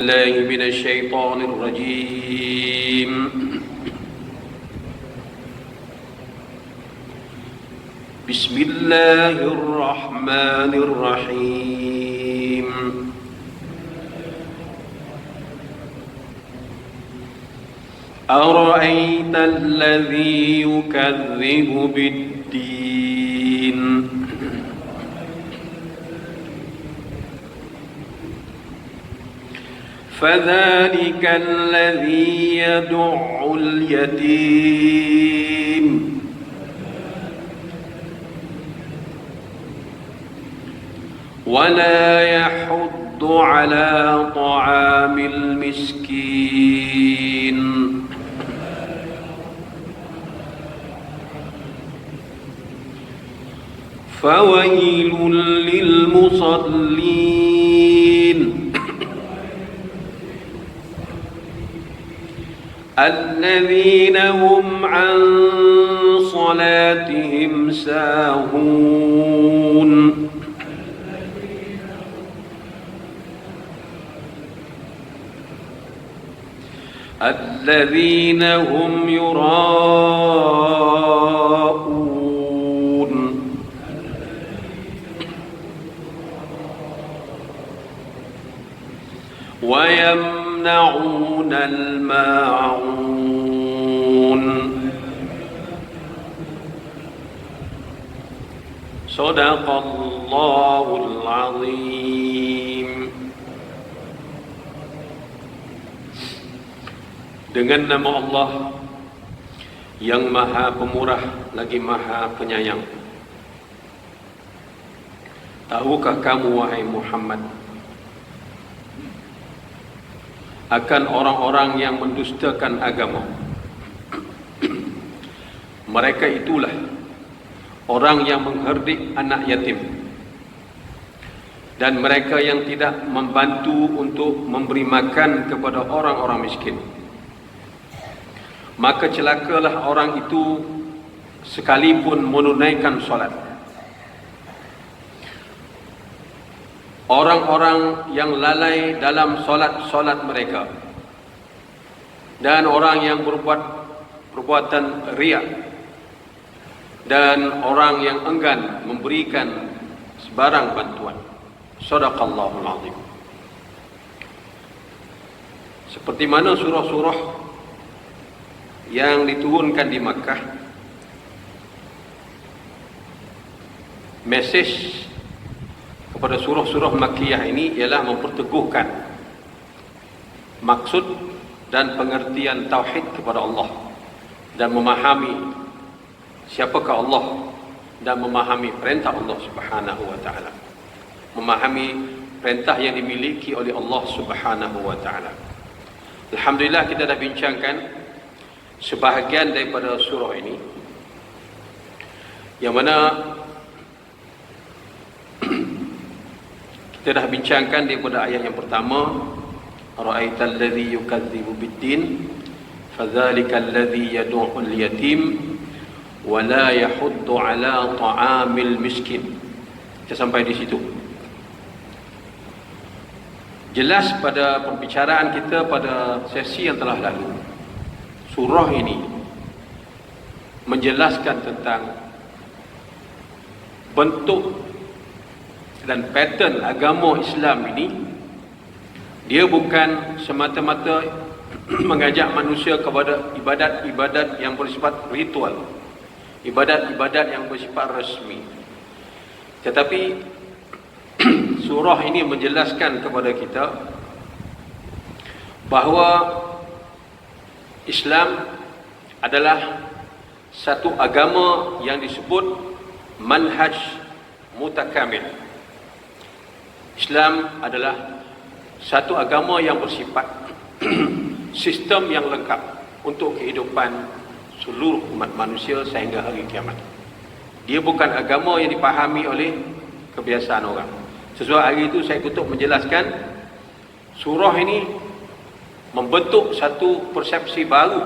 الله من الشيطان الرجيم. بسم الله الرحمن الرحيم. أرأيت الذي يكذب بالدين فذلك الذي يدع اليتيم ولا يحض على طعام المسكين فويل للمصلين الذين هم عن صلاتهم ساهون الذين هم يراءون ويمنعون الماعون. صدق الله العظيم. Dengan nama Allah yang Maha Pemurah lagi Maha Penyayang. Tahukah kamu wahai Muhammad akan orang-orang yang mendustakan agama? Mereka itulah orang yang mengherdik anak yatim dan mereka yang tidak membantu untuk memberi makan kepada orang-orang miskin. Maka celakalah orang itu sekalipun menunaikan solat. Orang-orang yang lalai dalam solat-solat mereka dan orang yang berbuat perbuatan riya dan orang yang enggan memberikan sebarang bantuan. Shadaqallahul azim. Seperti mana surah-surah yang diturunkan di Makkah, mesej kepada surah-surah Makkiyah ini ialah memperteguhkan maksud dan pengertian tauhid kepada Allah dan memahami siapakah Allah dan memahami perintah Allah Subhanahu wa taala, memahami perintah yang dimiliki oleh Allah Subhanahu wa taala. Alhamdulillah, kita dah bincangkan sebahagian daripada surah ini, yang mana kita dah bincangkan daripada ayat yang pertama, ara'aital ladzi yukadzibu biddin fadzalikal ladzi yad'ul yatim wa la yahuddu ala ta'amil miskin. Kita sampai di situ. Jelas pada pembicaraan kita pada sesi yang telah lalu, surah ini menjelaskan tentang bentuk dan pattern agama Islam ini. Dia bukan semata-mata mengajak manusia kepada ibadat-ibadat yang bersifat ritual, ibadat-ibadat yang bersifat resmi, tetapi surah ini menjelaskan kepada kita bahawa Islam adalah satu agama yang disebut manhaj mutakamil. Islam adalah satu agama yang bersifat sistem yang lengkap untuk kehidupan seluruh umat manusia sehingga hari kiamat. Dia bukan agama yang dipahami oleh kebiasaan orang. Sesuai hari itu saya kutuk menjelaskan, surah ini membentuk satu persepsi baru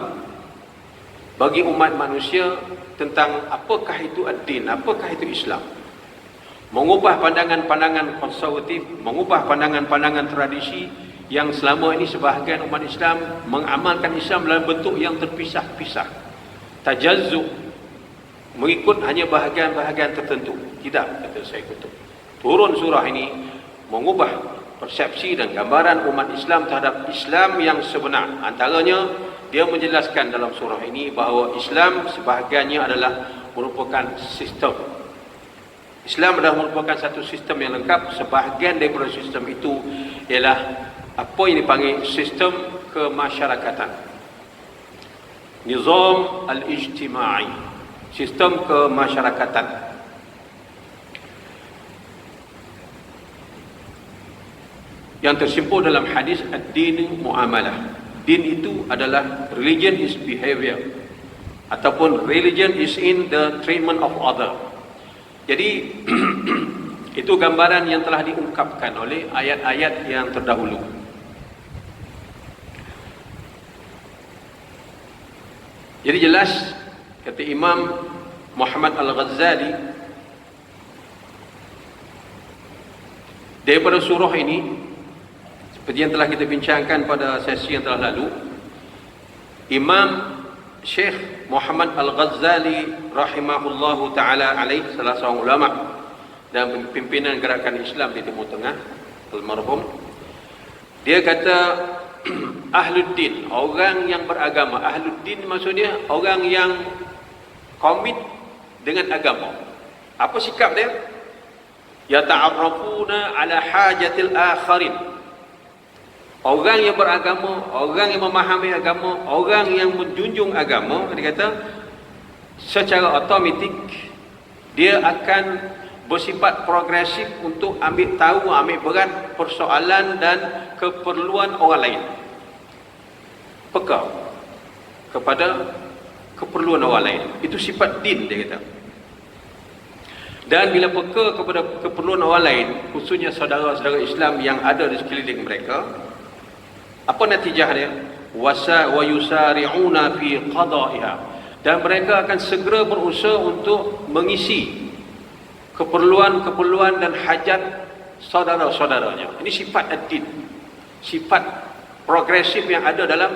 bagi umat manusia tentang apakah itu ad-din, apakah itu Islam. Mengubah pandangan-pandangan konservatif, mengubah pandangan-pandangan tradisi yang selama ini sebahagian umat Islam mengamalkan Islam dalam bentuk yang terpisah-pisah, tajazzuk, mengikut hanya bahagian-bahagian tertentu. Tidak, kata Syekh Qutb. Turun surah ini mengubah persepsi dan gambaran umat Islam terhadap Islam yang sebenar. Antaranya, dia menjelaskan dalam surah ini bahawa Islam sebahagiannya adalah merupakan sistem. Islam adalah merupakan satu sistem yang lengkap. Sebahagian daripada sistem itu ialah apa yang dipanggil sistem kemasyarakatan, nizam al-ijtimai, sistem kemasyarakatan. Yang tersimpul dalam hadis ad-din muamalah. Din itu adalah, religion is behavior, ataupun religion is in the treatment of other. Jadi itu gambaran yang telah diungkapkan oleh ayat-ayat yang terdahulu. Jadi jelas, kata Imam Muhammad Al-Ghazali, daripada surah ini, seperti yang telah kita bincangkan pada sesi yang telah lalu, Imam Syekh Muhammad Al-Ghazali rahimahullahu ta'ala alaih, salah seorang ulama dan pimpinan gerakan Islam di Timur Tengah, almarhum, dia kata Ahluddin, orang yang beragama. Ahluddin maksudnya orang yang komit dengan agama. Apa sikap dia? Yata'arrafuna ala hajatil akharin. Orang yang beragama, orang yang memahami agama, orang yang menjunjung agama, dia kata secara otomatik dia akan bersifat progresif untuk ambil tahu, ambil berat persoalan dan keperluan orang lain. Peka kepada keperluan orang lain. Itu sifat din, dia kata. Dan bila peka kepada keperluan orang lain, khususnya saudara-saudara Islam yang ada di sekeliling mereka, apa natijah dia? Wa yusari'una fi qada'iha. Dan mereka akan segera berusaha untuk mengisi keperluan-keperluan dan hajat saudara-saudaranya. Ini sifat ad-din, sifat progresif yang ada dalam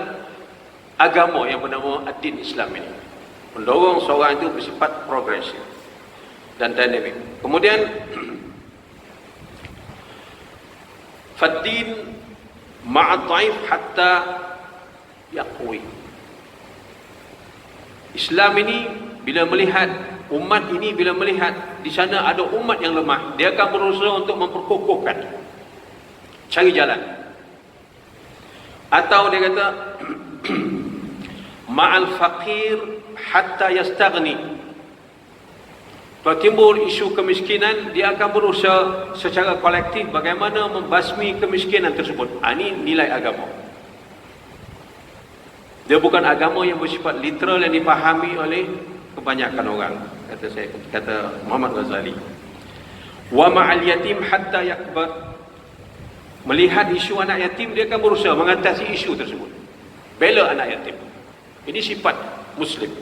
agama yang bernama ad-din Islam ini. Mendorong seorang itu bersifat progresif dan dinamik. Kemudian fad-din ma'a dhaif hatta yaqwi. Islam ini bila melihat, umat ini bila melihat di sana ada umat yang lemah, dia akan berusaha untuk memperkokohkan, cari jalan. Atau dia kata ma'al faqir hatta yastaghni. Kalau timbul isu kemiskinan, dia akan berusaha secara kolektif bagaimana membasmi kemiskinan tersebut. Ini nilai agama. Dia bukan agama yang bersifat literal yang dipahami oleh kebanyakan orang, kata Muhammad Ghazali. Wa ma'al yatim hatta yakbar. Melihat isu anak yatim, dia akan berusaha mengatasi isu tersebut, bela anak yatim. Ini sifat Muslim.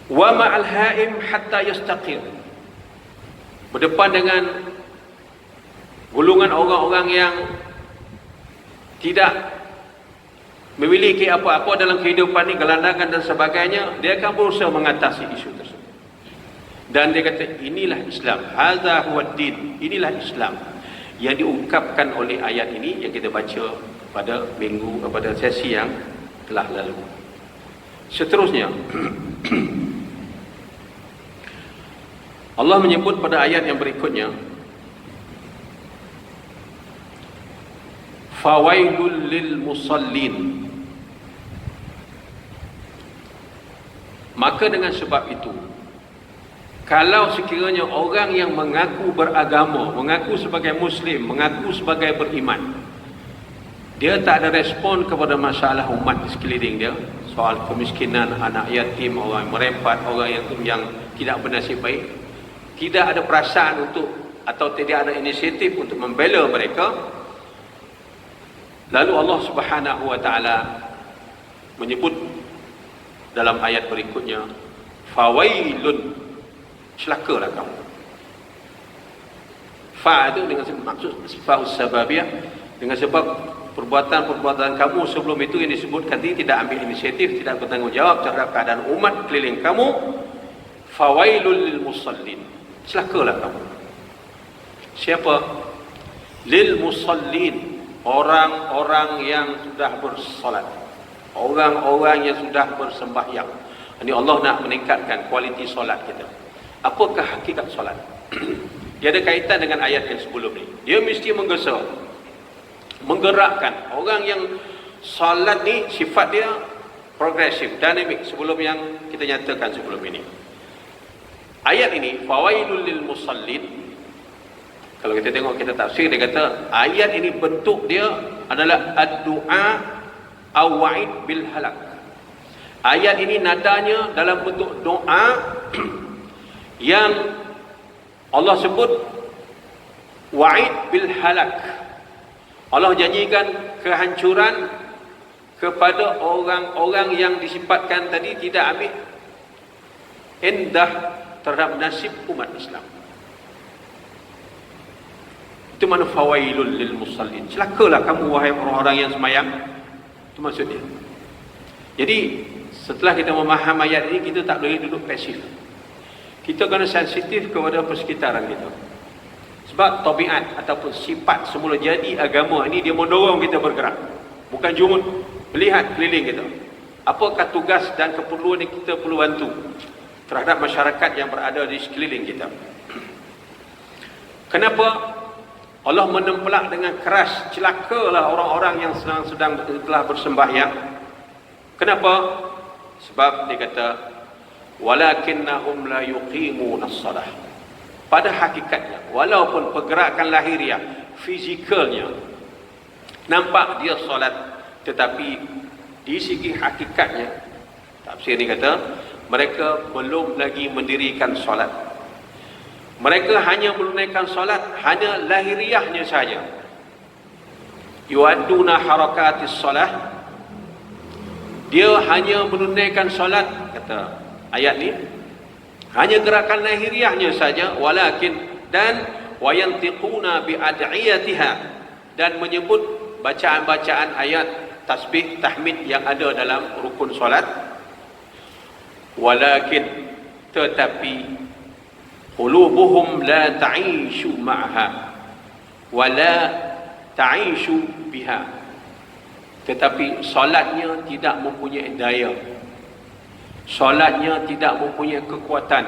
Wa ma'al haim hatta yastaqir. Berdepan dengan golongan orang-orang yang tidak memiliki apa-apa dalam kehidupan ini, gelandangan dan sebagainya, dia akan berusaha mengatasi isu tersebut. Dan dia kata inilah Islam, hadza huwa din, inilah Islam yang diungkapkan oleh ayat ini yang kita baca pada sesi yang telah lalu. Seterusnya Allah menyebut pada ayat yang berikutnya, fawailul lil musallin. Maka dengan sebab itu, kalau sekiranya orang yang mengaku beragama, mengaku sebagai Muslim, mengaku sebagai beriman, dia tak ada respon kepada masalah umat di sekeliling dia, soal kemiskinan, anak yatim, orang merempat, orang yang tidak bernasib baik, tidak ada perasaan untuk, atau tidak ada inisiatif untuk membela mereka, lalu Allah Subhanahu wa ta'ala menyebut dalam ayat berikutnya, fawailun, celakalah kamu. Fa itu dengan maksud fa'us sababiyah, dengan sebab perbuatan-perbuatan kamu sebelum itu yang disebutkan tadi tidak ambil inisiatif, tidak bertanggungjawab terhadap keadaan umat keliling kamu. Fawailul lil musallin, celakalah kamu. Siapa? Lil musallin, orang-orang yang sudah bersolat, orang-orang yang sudah bersembahyang. Ini Allah nak meningkatkan kualiti solat kita. Apakah hakikat solat? Dia ada kaitan dengan ayat yang sebelum ni. Dia mesti menggesa, menggerakkan. Orang yang solat ni sifat dia progresif, dinamik sebelum yang kita nyatakan sebelum ini. Ayat ini, fawailul lil musallin, kalau kita tengok, kita tafsir, dia kata ayat ini bentuk dia adalah ad-du'a awa'id bil halak. Ayat ini nadanya dalam bentuk doa yang Allah sebut wa'id bil halak. Allah janjikan kehancuran kepada orang-orang yang disifatkan tadi tidak ambil endah terhadap nasib umat Islam. Itu makna fawailul lil musallin. Celakalah kamu wahai orang-orang yang semayang. Itu maksudnya. Jadi setelah kita memahami ayat ini, kita tak boleh duduk pasif. Kita kena sensitif kepada persekitaran kita. Sebab tabiat ataupun sifat semula jadi agama ini, dia mendorong kita bergerak. Bukan jumut melihat keliling kita. Apakah tugas dan keperluan yang kita perlu bantu terhadap masyarakat yang berada di sekeliling kita. Kenapa Allah menempelak dengan keras, celakalah orang-orang yang sedang telah bersembahyang. Kenapa? Sebab dia kata walakinnahum la yuqimuna as-salah. Pada hakikatnya, walaupun pergerakan lahiriah, fizikalnya nampak dia solat, tetapi di segi hakikatnya, tafsir ni kata mereka belum lagi mendirikan solat. Mereka hanya menunaikan solat hanya lahiriahnya saja. Yuadduna harakatis solah, dia hanya menunaikan solat, kata ayat ni, hanya gerakan lahiriahnya saja. Walakin, dan wayantiquna biad'iyatiha, dan menyebut bacaan-bacaan ayat tasbih tahmid yang ada dalam rukun solat. Walakin, tetapi qulubuhum la ta'ishu ma'ha wa la ta'ishu biha, tetapi solatnya tidak mempunyai daya, solatnya tidak mempunyai kekuatan,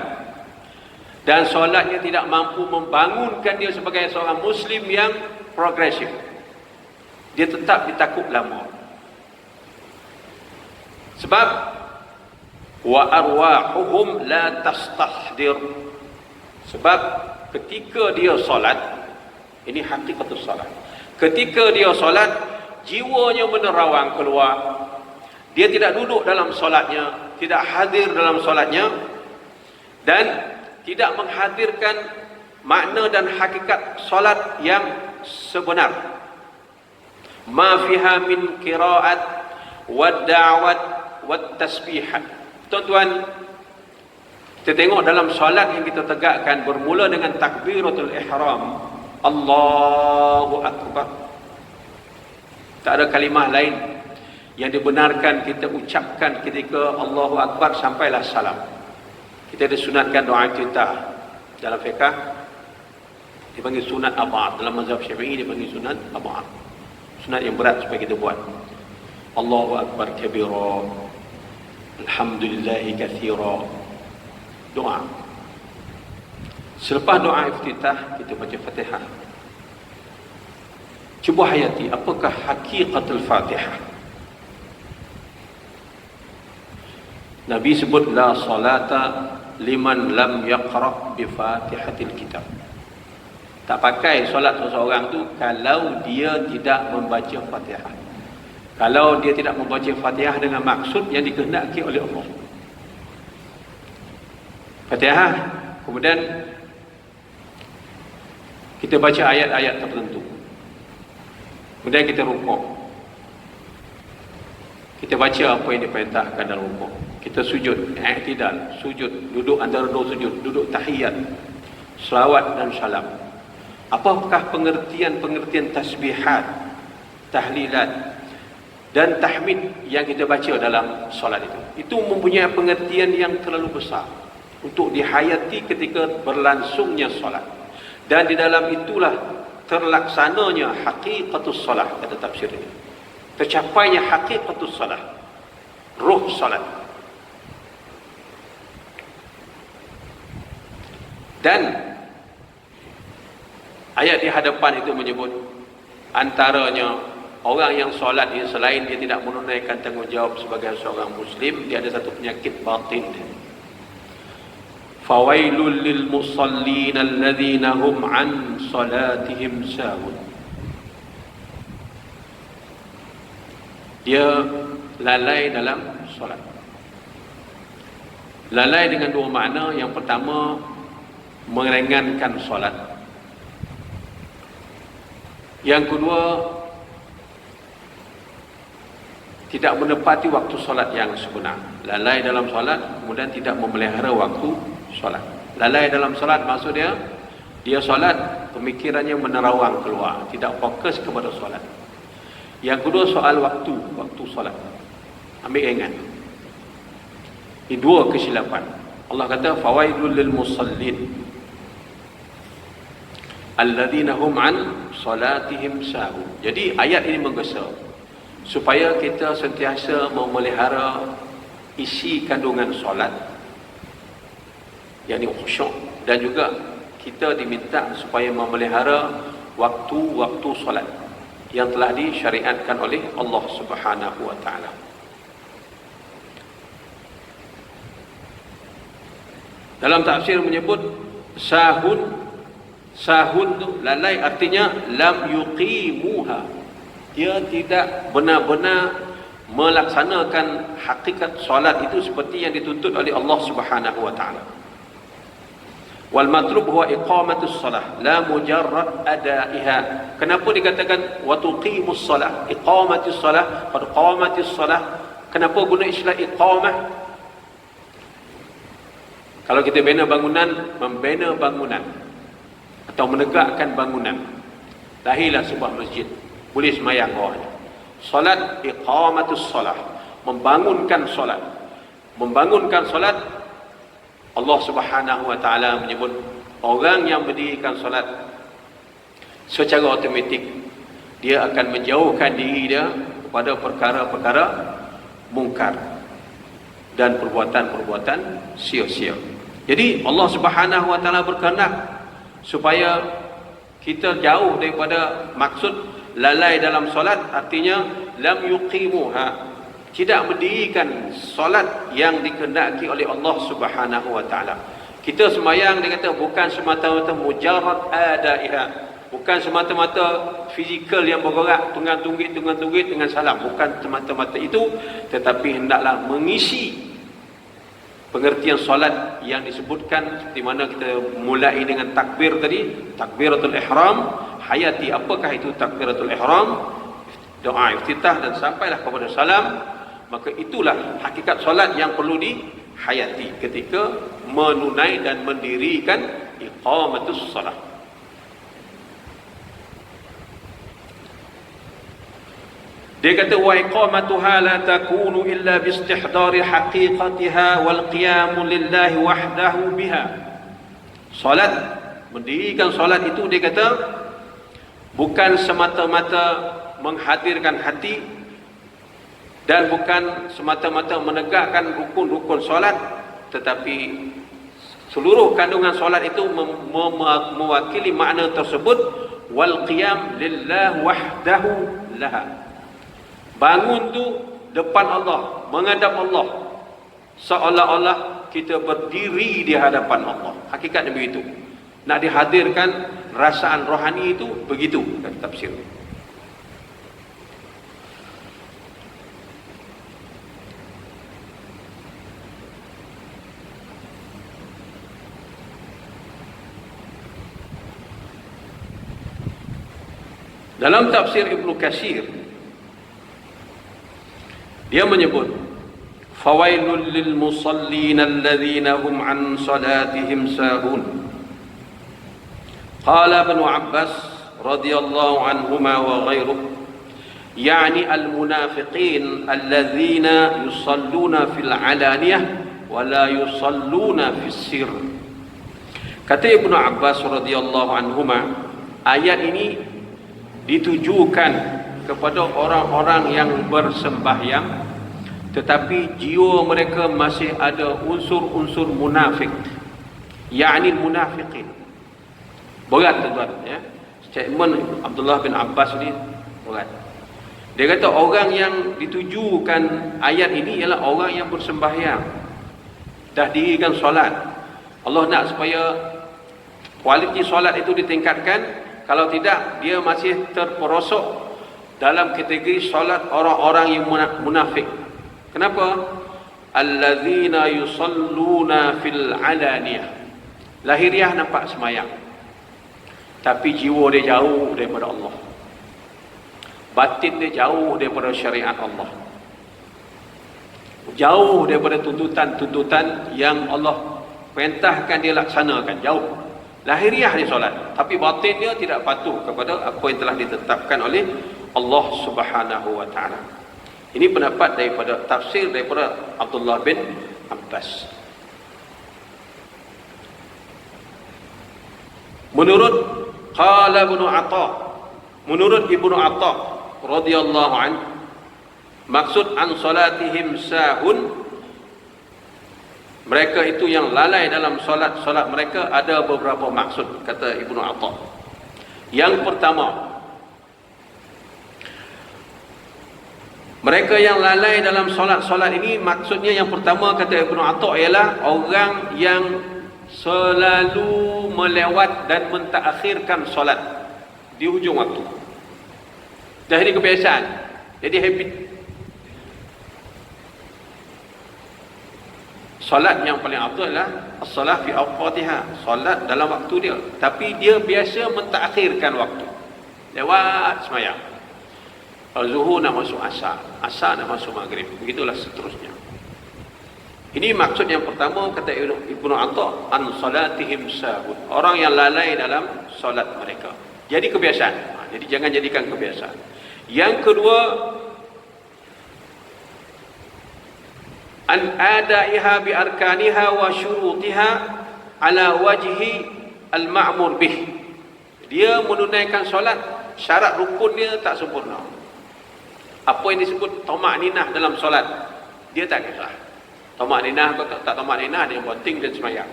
dan solatnya tidak mampu membangunkan dia sebagai seorang muslim yang progresif. Dia tetap ditakut lama. Sebab wa arwahuhum la tastahdir, sebab ketika dia solat, ini hakikatus solat, ketika dia solat, jiwanya menerawang keluar. Dia tidak duduk dalam solatnya, tidak hadir dalam solatnya, dan tidak menghadirkan makna dan hakikat solat yang sebenar. Ma fiha min qiraat wad da'wat wat tasbihat. Tuan-tuan, kita tengok dalam solat yang kita tegakkan, bermula dengan takbiratul ihram, Allahu Akbar. Tak ada kalimah lain yang dibenarkan kita ucapkan ketika Allahu Akbar sampailah salam. Kita ada sunatkan doa iftitah. Dalam fiqh dipanggil sunat ab'ad, dalam mazhab Syafi'i dipanggil sunat ab'ad, sunat yang berat supaya kita buat. Allahu Akbar kabira, alhamdulillahi katsira. Doa. Selepas doa iftitah, kita baca Fatihah. Cuba hayati apakah hakikatul Fatihah. Nabi sebut la salata liman lam yaqra bi Fatihatil kitab. Tak pakai solat seseorang tu kalau dia tidak membaca Fatihah. Kalau dia tidak membaca Fatihah dengan maksud yang dikehendaki oleh Allah. Fatihah, kemudian kita baca ayat-ayat tertentu, kemudian kita rukuk, kita baca apa yang diperintahkan dalam rukuk, kita sujud, i'tidal, sujud, duduk antara dua sujud, duduk tahiyat, selawat dan salam. Apakah pengertian-pengertian tasbihat, tahlilat dan tahmid yang kita baca dalam solat itu? Itu mempunyai pengertian yang terlalu besar untuk dihayati ketika berlangsungnya solat. Dan di dalam itulah terlaksananya hakikatus solat, kata tafsir ini. Tercapainya hakikatus solat, ruh solat. Dan ayat di hadapan itu menyebut antaranya orang yang solat ini selain dia tidak menunaikan tanggungjawab sebagai seorang Muslim, dia ada satu penyakit batin. Fawailul lil musallin alladhina hum an salatihim sahun. Dia lalai dalam solat. Lalai dengan dua makna. Yang pertama, meringankan solat. Yang kedua, tidak menepati waktu solat yang sebenar. Lalai dalam solat, kemudian tidak memelihara waktu solat. Lalai dalam solat maksudnya, dia solat, pemikirannya menerawang keluar, tidak fokus kepada solat. Yang kedua, soal waktu solat. Ambil ingat. Ini dua kesilapan. Allah kata, fawailul lil musallin alladzina hum an salatihim sahun. Jadi ayat ini menggesa supaya kita sentiasa memelihara isi kandungan solat, yakni khusyuk, dan juga kita diminta supaya memelihara waktu-waktu solat yang telah disyariatkan oleh Allah Subhanahu wa taala. Dalam tafsir menyebut sahun tu lalai, artinya lam yuqimuha. Dia tidak benar-benar melaksanakan hakikat solat itu seperti yang dituntut oleh Allah Subhanahu wa taala. Wal matlub huwa iqamatus salah la mujarrad adaiha. Kenapa dikatakan wa tuqimus salah, iqamatus salah, qad qamatis salah? Kenapa guna istilah iqamah? Kalau kita bina bangunan, membina bangunan atau menegakkan bangunan, lahirlah sebuah masjid, boleh semayang bawahnya. Salat, iqamatus salah, membangunkan solat. Membangunkan solat, Allah Subhanahu wa taala menyebut orang yang mendirikan solat secara automatik dia akan menjauhkan diri dia kepada perkara-perkara mungkar dan perbuatan-perbuatan sia-sia. Jadi Allah Subhanahu wa taala berkehendak supaya kita jauh daripada maksud lalai dalam solat, artinya lam yuqimuha, tidak mendirikan solat yang dikehendaki oleh Allah Subhanahu wa taala. Kita sembahyang, dia kata, bukan semata-mata mujarrad adaiha, bukan semata-mata fizikal yang bergerak tunggang-tunggit dengan salam, bukan semata-mata itu, tetapi hendaklah mengisi pengertian solat yang disebutkan, seperti mana kita mulai dengan takbir tadi, takbiratul ihram, hayati apakah itu takbiratul ihram, doa iftitah dan sampailah kepada salam. Maka itulah hakikat solat yang perlu dihayati ketika menunai dan mendirikan iqamatus salat. Dia kata wa iqamatuha la takunu illa bi istihdari haqiqatiha wal qiyam lillahi wahdahu biha. Solat, mendirikan solat itu, dia kata, bukan semata-mata menghadirkan hati dan bukan semata-mata menegakkan rukun-rukun solat, tetapi seluruh kandungan solat itu mewakili makna tersebut, wal qiyam lillahi wahdahu laha. Bangun tu depan Allah, menghadap Allah, seolah-olah kita berdiri di hadapan Allah. Hakikatnya begitu. Nak dihadirkan rasaan rohani itu begitu, kata tafsir. Dalam tafsir Ibnu Katsir, dia menyebut fawailul lil musallin alladzina hum an salatihim sahun. Qala Ibnu Abbas radhiyallahu anhuma wa ghairuh, يعني المنافقين الذين يصلون في العلانية ولا يصلون في السر. Kata Ibnu Abbas radhiyallahu anhuma, ayat ini ditujukan kepada orang-orang yang bersembahyang tetapi jiwa mereka masih ada unsur-unsur munafik, yakni munafiqin. Berat tuan ya. Statement Abdullah bin Abbas ni berat. Dia kata orang yang ditujukan ayat ini ialah orang yang bersembahyang, dah dirikan solat. Allah nak supaya kualiti solat itu ditingkatkan. Kalau tidak, dia masih terperosok dalam kategori solat orang-orang yang munafik. Kenapa? Allazina yusalluna fil alaniyah. Lahiriah nampak semayang, tapi jiwa dia jauh daripada Allah. Batin dia jauh daripada syariat Allah, jauh daripada tuntutan-tuntutan yang Allah perintahkan dia laksanakan, jauh. Lahiriah dia solat, tapi batin dia tidak patuh kepada apa yang telah ditetapkan oleh Allah Subhanahu wa taala. Ini pendapat daripada tafsir daripada Abdullah bin Abbas. Menurut Ibnu Atta radhiyallahu an, maksud an salatihim sahun, mereka itu yang lalai dalam solat mereka, ada beberapa maksud, kata Ibnu Atta. Yang pertama, mereka yang lalai dalam solat ini, maksudnya yang pertama kata Ibnu Atta ialah orang yang selalu melewat dan mentakhirkan solat di hujung waktu. Dah jadi kebiasaan, jadi habit. Solat yang paling afdal adalah as-salah fi awqatiha, solat dalam waktu dia, tapi dia biasa mentakhirkan waktu, lewat semayang. Zuhur nak masuk asar, asar nak masuk maghrib, begitulah seterusnya. Ini maksud yang pertama kata Ibnu Atta, an salatihim sahun, orang yang lalai dalam solat mereka, jadi kebiasaan. Jadi jangan jadikan kebiasaan. Yang kedua, an adaiha bi arkaniha wa syurutiha ala wajhi al-ma'mur bih. Dia menunaikan solat, syarat rukun dia tak sempurna. Apa yang disebut tamak-ninah dalam solat, dia tak kisah. Tamak-ninah atau tak tamak-ninah, dia penting dan semayang.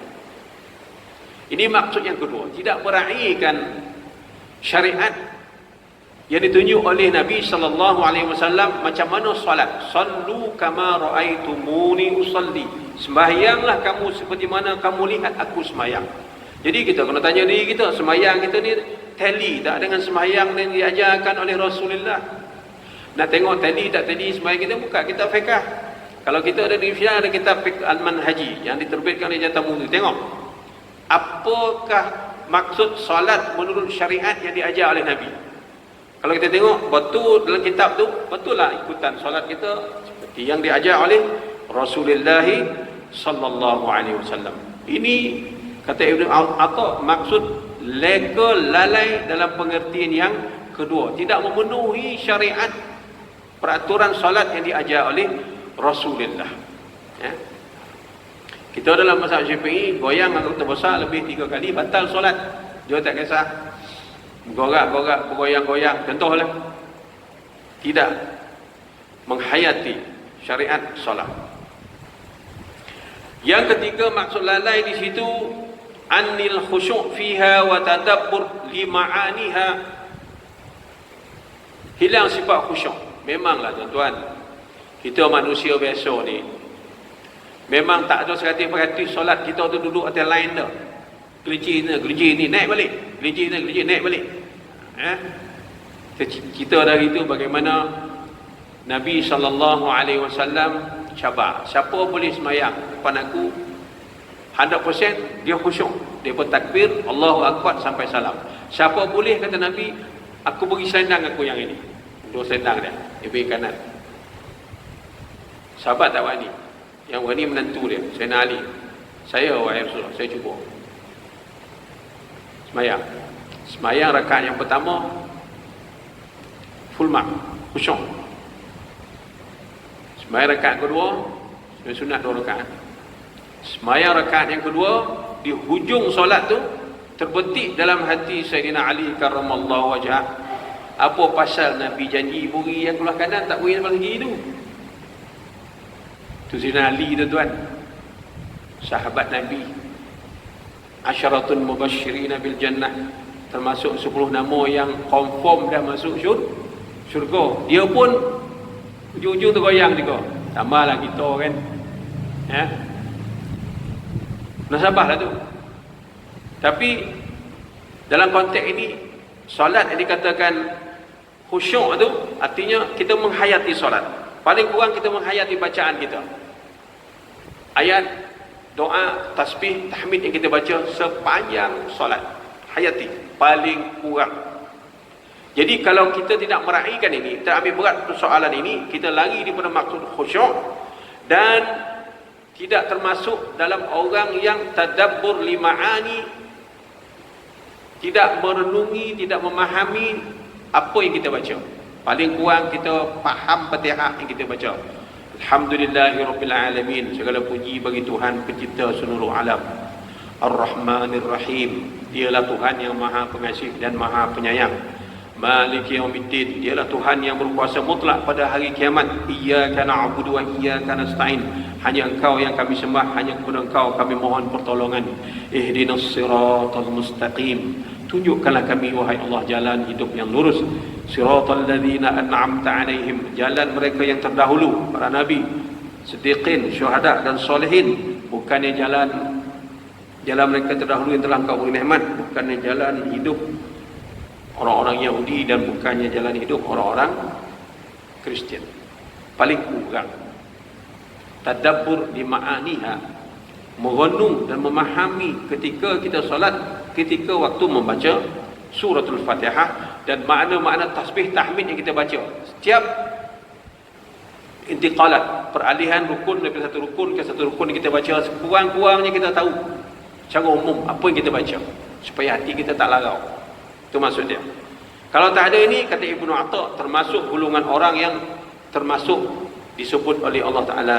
Ini maksud yang kedua, tidak meraihkan syariat yang ditunjuk oleh Nabi sallallahu alaihi wasallam macam mana solat. Sallu kama raaitumuni usalli. Sembahyanglah kamu seperti mana kamu lihat aku sembahyang. Jadi kita kena tanya diri kita, sembahyang kita ni tally tak dengan sembahyang yang diajarkan oleh Rasulullah? Nak tengok tally tak tally sembahyang kita, buka kitab fiqh. Kalau kita ada di Malaysia, ada kitab fiqh al-manhaji yang diterbitkan oleh Jata Muzi, tengok apakah maksud solat menurut syariat yang diajar oleh Nabi. Kalau kita tengok betul dalam kitab tu, betul lah ikutan solat kita seperti yang diajar oleh Rasulullah sallallahu alaihi wasallam. Ini kata Ibnu Atta, maksud legal lalai dalam pengertian yang kedua, tidak memenuhi syariat peraturan solat yang diajar oleh Rasulullah. Ya. Kita dalam mazhab Syafi'i, goyang anggota besar lebih 3 kali batal solat. Dia tak kisah gorak-gorak, bergoyang-goyang, contohlah. Tidak menghayati syariat solat. Yang ketiga, maksud lalai di situ anil khusyuk fiha wa tadabbur li ma'aniha. Hilang sifat khusyuk. Memanglah tuan-tuan, kita manusia biasa ni memang tak ada 100% solat kita tu duduk atas line dah. Gelinci ni naik balik, gelinci naik balik. Kita dari itu bagaimana Nabi sallallahu alaihi wasallam cabar, siapa boleh semayang depan aku 100% dia khusyuk, dia bertakbir Allahu akbar sampai salam. Siapa boleh, kata Nabi, aku bagi selendang aku yang ini, 2 selendang dia beri kanan. Sahabat tak wani, yang wani menantu dia Sayyidina Ali. Saya wahai Rasulullah, saya cuba semayang. Semayang rakaat yang pertama full mark, khusyuk. Semayang rakaat kedua, sunat 2 rakaat. Semayang rakaat yang kedua, di hujung solat tu terbetik dalam hati Sayyidina Ali karramallahu wajhah, apa pasal Nabi janji buri yang keluar kanan tak buri lepas kiri tu. Tu Sayyidina Ali tu tuan, sahabat Nabi, asyaratun mubasysyirin bil jannah, termasuk 10 nama yang confirm dah masuk syurga. Dia pun ujung-ujung tergoyang juga. Tambahlah kita kan. Ya. Nasabahlah tu. Tapi dalam konteks ini, solat yang dikatakan khusyuk tu artinya kita menghayati solat. Paling kurang kita menghayati bacaan kita. Ayat, doa, tasbih, tahmid yang kita baca sepanjang solat. Hayati paling kurang. Jadi kalau kita tidak meraihkan ini, kita ambil berat persoalan ini, kita lari daripada maksud khusyuk dan tidak termasuk dalam orang yang tadabbur lima'ani, tidak merenungi, tidak memahami apa yang kita baca. Paling kurang kita faham Fatihah yang kita baca. Alhamdulillahirabbil alamin, segala puji bagi Tuhan pencipta seluruh alam. Ar-Rahmanir Rahim, dialah Tuhan yang Maha Pengasih dan Maha Penyayang. Maliki yaumiddin, dialah Tuhan yang berkuasa mutlak pada hari kiamat. Iyyaka na'budu wa iyyaka nasta'in, hanya Engkau yang kami sembah, hanya kepada Engkau kami mohon pertolongan. Ihdinas siratal mustaqim, tunjukkanlah kami wahai Allah jalan hidup yang lurus. Siratal ladzina an'amta 'alaihim, jalan mereka yang terdahulu, para nabi, siddiqin, syuhada dan solehin. Bukannya jalan mereka terdahulu yang telah Engkau beri nikmat, bukannya jalan hidup orang-orang Yahudi dan bukannya jalan hidup orang-orang Kristian. Paling kurang tadabbur di ma'aniha, merenung dan memahami ketika kita solat, ketika waktu membaca suratul Fatihah dan makna-makna tasbih tahmid yang kita baca. Setiap intiqalat, peralihan rukun daripada satu rukun ke satu rukun yang kita baca, sekurang-kurangnya kita tahu secara umum apa yang kita baca supaya hati kita tak larau. Itu maksud dia. Kalau tak ada ini, kata Ibnu Atha, termasuk golongan orang yang termasuk disebut oleh Allah Ta'ala,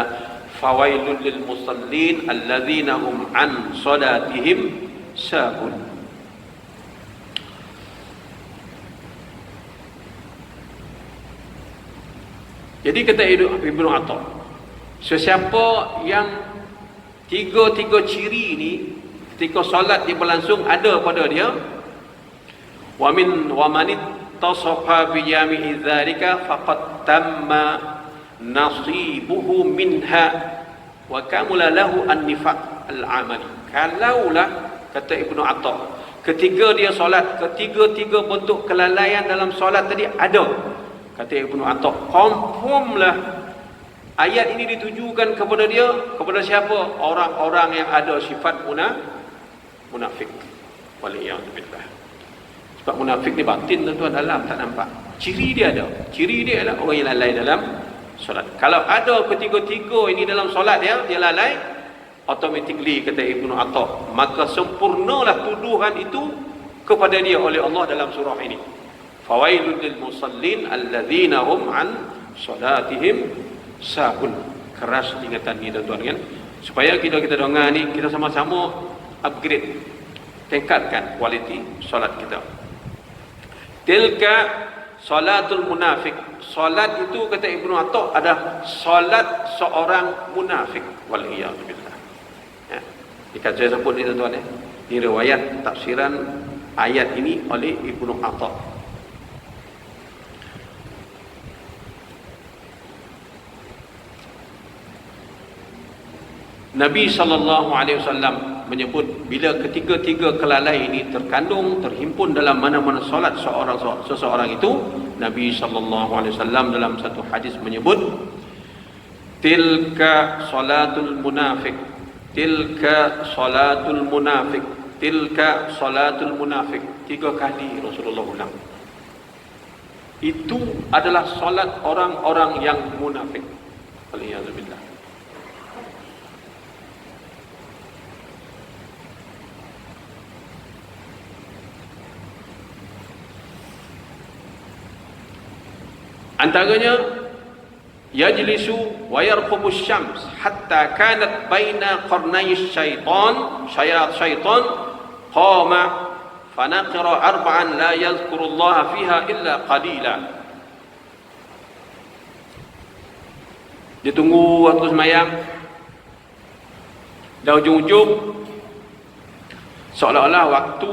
fawailul lil musallin alladzina hum an salatihim sahun. Jadi kata Ibnu Atha, sesiapa yang tiga-tiga ciri ini ketika solat dia berlangsung ada pada dia, wa man ittasafa bi jami'i dzalika faqad tamma nasibuhu minha wa kamula lahu an-nifaq al-amali. Kalaulah, kata Ibnu Atha, ketiga dia solat, ketiga-tiga bentuk kelalaian dalam solat tadi ada, kata Ibnu Atha, confirmlah ayat ini ditujukan kepada dia, kepada siapa? Orang-orang yang ada sifat munafik. Waliyadzubillah. Sebab munafik ni batin, tuan-tuan, dalam tak nampak. Ciri dia ada. Ciri dia adalah orang yang lalai dalam solat. Kalau ada ketiga-tiga ini dalam solat dia lalai, automatically, kata Ibnu Atha, maka sempurnalah tuduhan itu kepada dia oleh Allah dalam surah ini. Fawailul lil musallin alladzina hum an salatihim sahun. Keras ingatan ni, tuan-tuan, kan? Supaya kita dengar ni, kita sama-sama upgrade, tingkatkan kualiti solat kita. Tilka salatul munafik. Solat itu, kata Ibnu Atha, adalah solat seorang munafik. Waliyadzubillah. Ya. Jika saya sebut ni, tuan-tuan, ini riwayat tafsiran ayat ini oleh Ibnu Atha. Nabi SAW menyebut bila ketiga-tiga kelalai ini terhimpun dalam mana-mana solat seseorang itu, Nabi SAW dalam satu hadis menyebut, tilka salatul munafik, tilka salatul munafik, tilka salatul munafik. 3 kali Rasulullah ulang. Itu adalah solat orang-orang yang munafik. Waliyadzubillah. Antaranya yajlisu wa yarqubu syams hatta kanat baina qarnay syaitan qama fanaqira arba'an la yadhkurullaha fiha illa qalila. Dia tunggu waktu sembahyang, dah ujung-ujung seolah-olah waktu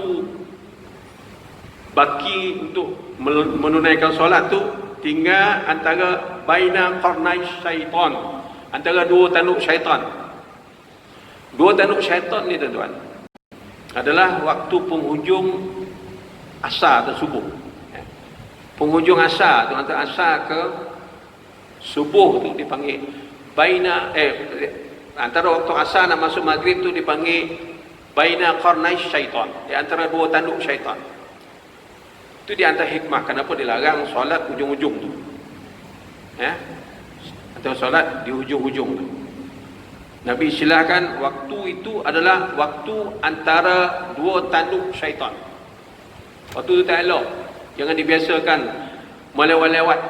baki untuk menunaikan solat tu tinggal antara baina qarnai syaitan, antara dua tanduk syaitan. Dua tanduk syaitan ni tuan-tuan adalah waktu penghujung asar atau subuh. Penghujung asar tu, antara asar ke subuh tu dipanggil baina antara waktu asar nak masuk maghrib tu dipanggil baina qarnai syaitan, di antara dua tanduk syaitan. Itu di antara hikmah kenapa dilarang solat ujung-ujung tu. Atau solat di hujung-hujung tu. Nabi silakan waktu itu adalah waktu antara dua tanduk syaitan. Waktu itu tak elok. Jangan dibiasakan melewat-lewat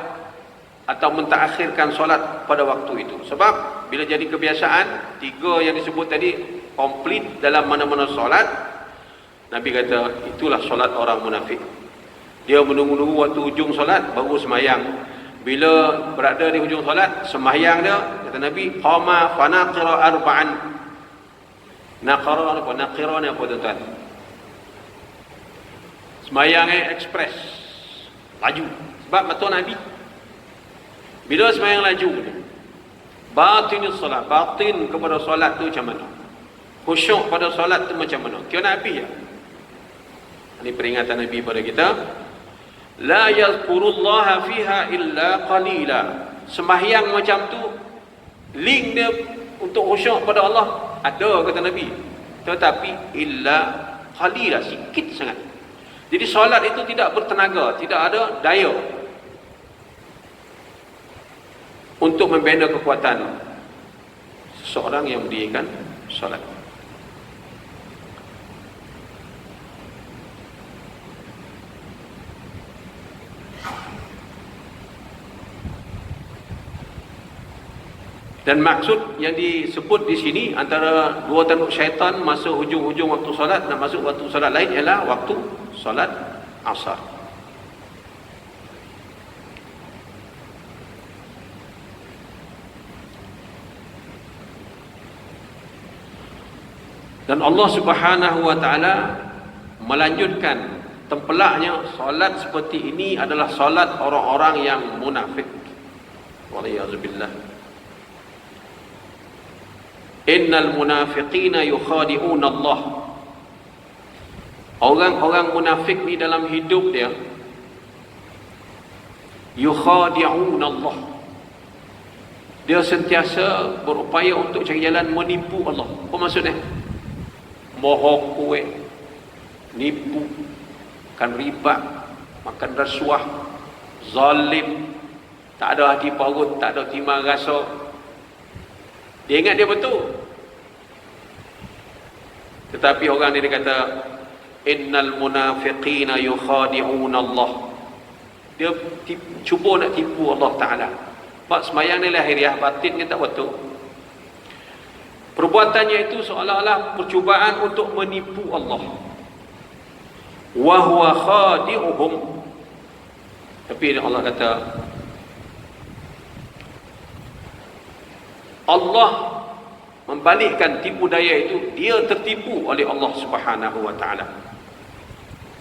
atau mentaakhirkan solat pada waktu itu. Sebab bila jadi kebiasaan, tiga yang disebut tadi komplit dalam mana-mana solat, Nabi kata itulah solat orang munafik. Dia menunggu-nunggu waktu ujung solat baru semayang. Bila berada di hujung solat, semayang dia, kata Nabi, qama fanaqira arba'an. Naqara apa? Naqira ni apa tuan-tuan? Semayang ekspres, laju. Sebab betul Nabi, bila semayang laju ni, batinus solat, batin kepada solat tu macam mana? Khusyuk pada solat tu macam mana? Kira Nabi ya. Ini peringatan Nabi pada kita. La yazkurullaha fiha illa qalila. Sembahyang macam tu, link dia untuk khusyuk pada Allah ada, kata Nabi, tetapi illa qalila, sikit sangat. Jadi solat itu tidak bertenaga, tidak ada daya untuk membina kekuatan seseorang yang mendirikan solat. Dan maksud yang disebut di sini antara dua tanduk syaitan masuk hujung-hujung waktu solat dan masuk waktu solat lain ialah waktu solat asar. Dan Allah Subhanahu wa taala melanjutkan tempelaknya solat seperti ini adalah solat orang-orang yang munafik. Waliyadzubillah. Innal munafiqina yukhadi'una Allah. Orang-orang munafik ni dalam hidup dia yukhadi'una Allah. Dia sentiasa berupaya untuk cari jalan menipu Allah. Apa maksudnya? Bohong kuih, nipu, makan riba, makan rasuah, zalim, tak ada hati parut, tak ada timah rasa. Dia ingat dia betul, tetapi orang ni dia kata innal munafiqina yukhadi'una Allah. Dia cuba nak tipu Allah Ta'ala. Sebab semayang ni lahiriah, batin dia tak betul. Perbuatannya itu seolah-olah percubaan untuk menipu Allah. Wa huwa khadi'uhum. Tapi Allah kata Allah membalikkan tipu daya itu, dia tertipu oleh Allah Subhanahu wa taala.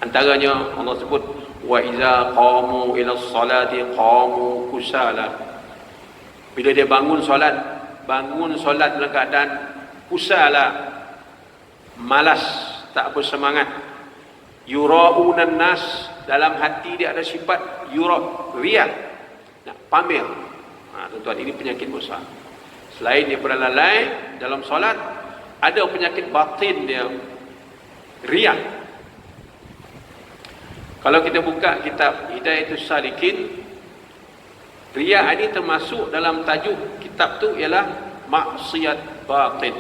Antaranya Allah sebut wa iza qamu ila salati qamu kusala. Bila dia bangun solat dalam keadaan kusala, malas, tak bersemangat. Yura'unan nas, dalam hati dia ada sifat yura', riya, nak pamer. Tuan-tuan, ini penyakit besar. Selain daripada lalai dalam solat, ada penyakit batin dia, riya. Kalau kita buka kitab Hidayatus Salikin, riya ini termasuk dalam tajuk kitab tu ialah maksiat batin.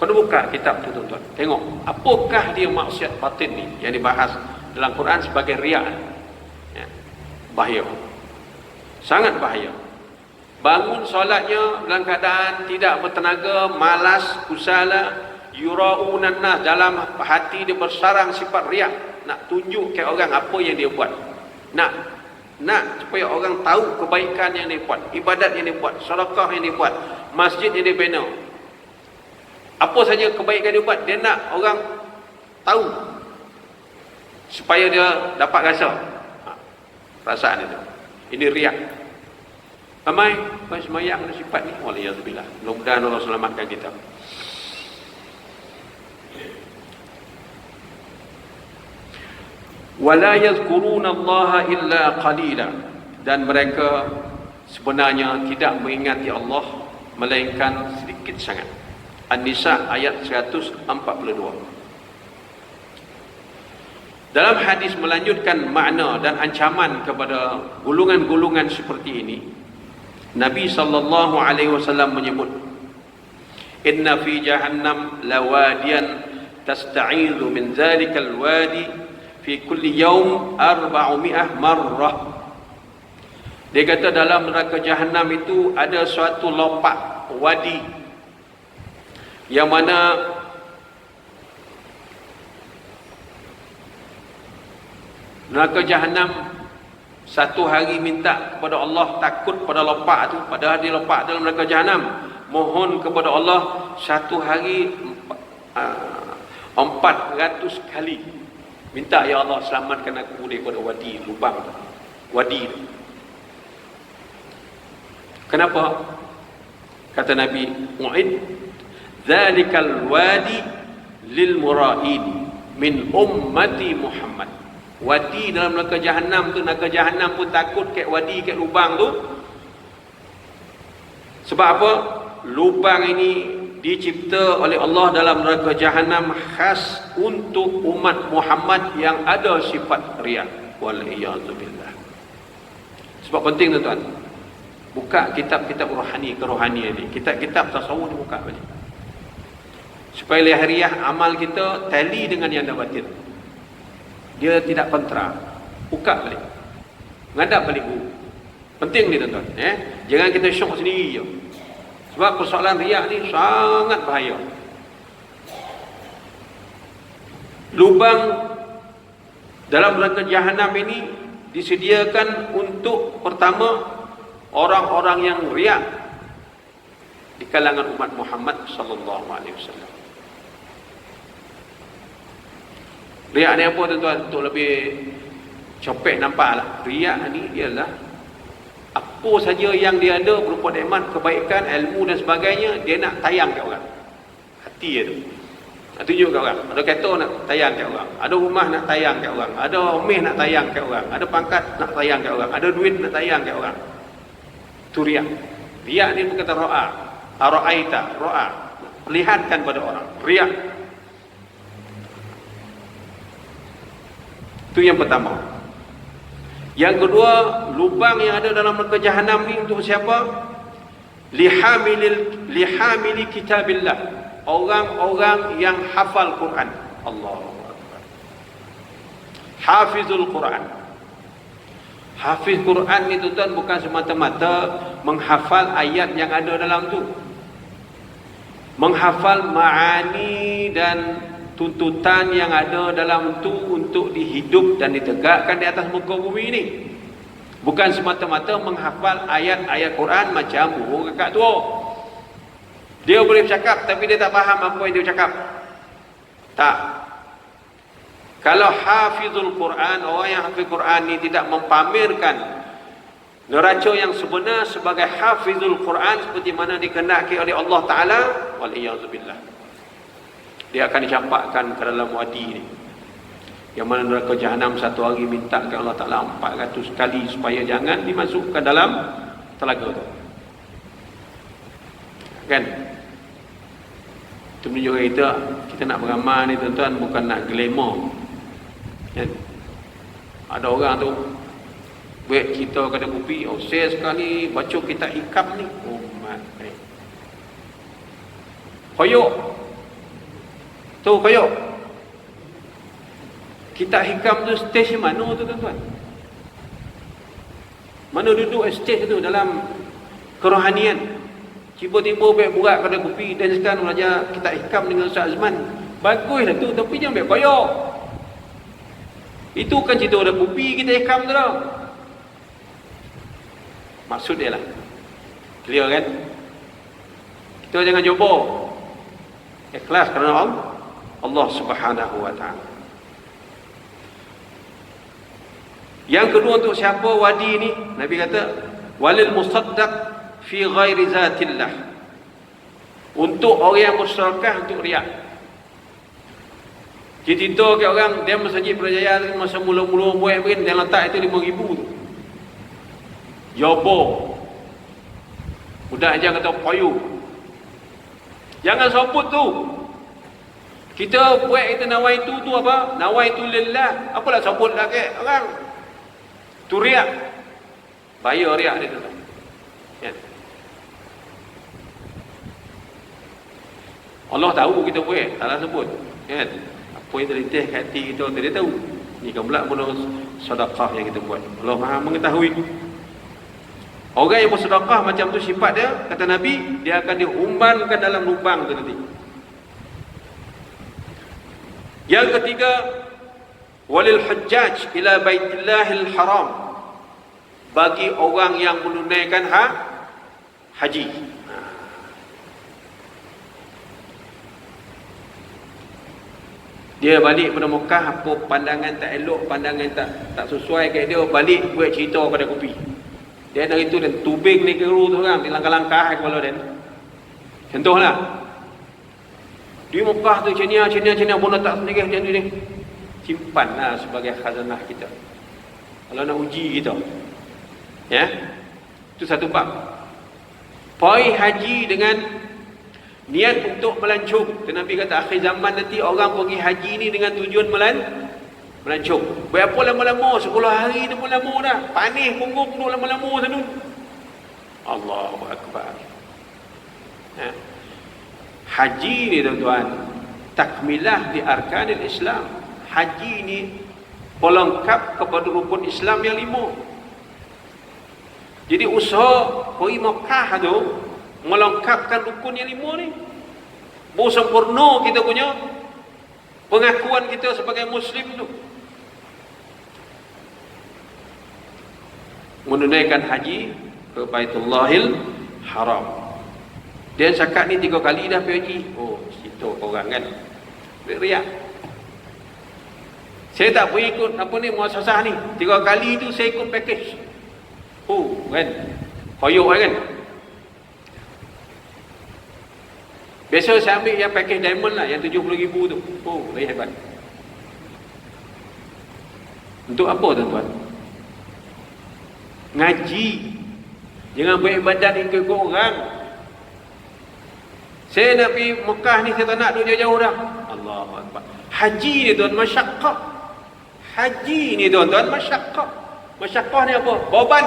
Kau buka kitab tu tuan-tuan, tengok apakah dia maksiat batin ni yang dibahas dalam Quran sebagai riya. Ya, bahaya. Sangat bahaya. Bangun solatnya dalam keadaan tidak bertenaga, malas, kusala, yura'unan nas, dalam hati dia bersarang sifat riak, nak tunjuk ke orang apa yang dia buat. Nak supaya orang tahu kebaikan yang dia buat, ibadat yang dia buat, sedekah yang dia buat, masjid yang dia bina. Apa saja kebaikan dia buat, dia nak orang tahu supaya dia dapat rasa. Perasaan itu. Ini riak. Ramai semayang ada sifat ni. Waliyahzubillah. Mudah-mudahan Allah selamatkan kita. Wala yazkuruna Allah illa qalila, dan mereka sebenarnya tidak mengingati Allah melainkan sedikit sangat. An-Nisa ayat 142. Dalam hadis melanjutkan makna dan ancaman kepada golongan-golongan seperti ini, Nabi sallallahu alaihi wasallam menyebut, "Inna fi jahannam lawadiyan tasta'idhu min zalikal wadi fi kulli yawm 400 marrah." Dia kata dalam neraka Jahannam itu ada suatu lopak wadi yang mana neraka Jahannam satu hari minta kepada Allah, takut pada lopak tu, padahal dia lopak dalam neraka Jahannam, mohon kepada Allah satu hari 400 kali, minta, ya Allah selamatkan aku daripada wadi, lubang wadi. Kenapa? Kata Nabi, mu'id zalikal wadi lil mura'in min ummati Muhammad. Wadi dalam neraka Jahannam tu, neraka Jahannam pun takut kat wadi, kat lubang tu. Sebab apa? Lubang ini dicipta oleh Allah dalam neraka Jahannam khas untuk umat Muhammad yang ada sifat riya. Waliyahzubillah. Sebab penting tuan-tuan, buka kitab-kitab rohani, kerohanian ni, kitab-kitab tasawuf ni buka balik, supaya lahiriah amal kita tali dengan yang dah batin, dia tidak kontra. Buka balik, ngadap balik buku. Penting ni tuan-tuan, jangan kita syok sendiri je. Sebab persoalan riak ni sangat bahaya. Lubang dalam neraka Jahannam ini disediakan untuk, pertama, orang-orang yang riak di kalangan umat Muhammad sallallahu alaihi wasallam. Riak ni apa tuan-tuan? Untuk lebih copek nampaklah, riak ni ialah apa saja yang dia ada berupa nikmat, kebaikan, ilmu dan sebagainya, dia nak tayang kat orang. Hati dia tu nak tunjuk kat orang. Ada kereta nak tayang kat orang, ada rumah nak tayang kat orang, ada omeh nak tayang kat orang, ada pangkat nak tayang kat orang, ada duit nak tayang kat orang. Itu riak. Riak ni berkata ro'a, ra'aita, ro'a, perlihatkan pada orang. Riak. Itu yang pertama. Yang kedua, lubang yang ada dalam neraka Jahannam ni untuk siapa? Lihamili kitabillah, orang-orang yang hafal Quran. Allahu Akbar. Hafizul Quran. Hafiz Quran ni tuan-tuan bukan semata-mata menghafal ayat yang ada dalam tu, menghafal ma'ani dan tuntutan yang ada dalam tu untuk dihidup dan ditegakkan di atas muka bumi ini. Bukan semata-mata menghafal ayat-ayat Quran macam burung kakak tua. Dia boleh bercakap tapi dia tak faham apa yang dia cakap. Tak. Kalau hafizul Quran, orang yang hafiz Quran ni tidak mempamerkan neraca yang sebenar sebagai hafizul Quran seperti mana dikehendaki oleh Allah Ta'ala, waliyahzubillah, dia akan dicampakkan ke dalam wadi ni, yang mana neraka Jahannam satu hari minta ke Allah Ta'ala 400 kali supaya jangan dimasukkan dalam telaga tu. Kan? Itu menunjukkan kita nak beramal ni tuan-tuan bukan nak glamour. Kan? Ada orang tu buat cerita kat kopi, oh saya sekali baca kitab hikam ni, oh mat koyok tu, koyok kitab hikam tu stage mana tu tuan-tuan? Mana duduk stage tu dalam kerohanian. Tiba-tiba baik buat pada kopi dan sekarang belajar kitab hikam dengan Ustaz Azman. Baguslah tu, tapi jangan baik koyak. Itu kan cerita ada kopi kita hikam tu dah. Maksud dia lah. Clear kan? Kita jangan cuba. Ikhlas kerana Allah Subhanahu wa ta'ala. Yang kedua untuk siapa wadi ni? Nabi kata walil musaddaq fi ghairi zatillah. Untuk orang yang bersedekah untuk riak. Cerita ke orang dia masjid Berjaya masa mula-mula buat begini dia letak itu 5,000 tu. Jobo. Budak aja kata payu. Jangan sebut tu. Kita buat kita nawaitu tu apa? Nawaitu lillah. Apalah sebut lagi orang. Tu riak. Bayar riak dia tu. Ya. Allah tahu kita buat, tak nak sebut. Kan? Apa yang terlintas kat hati kita, dia tahu. Ni kan pula pun sedekah yang kita buat. Allah Maha mengetahui. Orang yang bersedekah macam tu sifat dia, kata Nabi, dia akan diumbankan dalam lubang tu nanti. Yang ketiga, walil hujjaj ila baitillahil haram. Bagi orang yang menunaikan haji. Dia balik pada Mekah, apa pandangan tak elok, pandangan tak sesuai kat dia, balik buat cerita pada kopi. Dia dari itu dan tubing ni keru tu orang, dia langkah-langkah kepala dia. Contohlah. Di Mekah tu Cina pun letak sendiri macam tu ni. Simpanlah sebagai khazanah kita. Kalau nak uji kita. Ya. Itu satu bab. Pergi haji dengan niat untuk melancong. Nabi kata akhir zaman nanti orang pergi haji ni dengan tujuan melancong. Berapa lama-lama? 10 hari tu pun lama dah. Panis punggung duduk lama-lama sana. Allahu Akbar. Ya. Haji ni tuan-tuan, takmilah di arkanil Islam. Haji ni pelengkap kepada rukun Islam yang 5. Jadi usaha pergi Mekah tu melengkapkan rukun yang 5 ni. Baru sempurna kita punya pengakuan kita sebagai Muslim tu. Menunaikan haji ke Baitullahil Haram. Dan cakap ni 3 kali dah pergi. Oh, cerita korang kan. Riak. Saya tak boleh ikut apa ni muasasah ni. 3 kali tu saya ikut package. Oh, kan. Koyok kan. Biasa saya ambil yang package diamond lah, yang 70,000 tu. Oh, very hebat. Untuk apa tuan-tuan? Ngaji. Jangan beribadat ikut orang. Saya nak pergi Mekah ni, saya tak nak duduk jauh-jauh dah. Allahu Akbar. Haji ni tuan, masyakkah. Haji ni tuan-tuan, masyakkah. Masyakkah ni apa? Beban.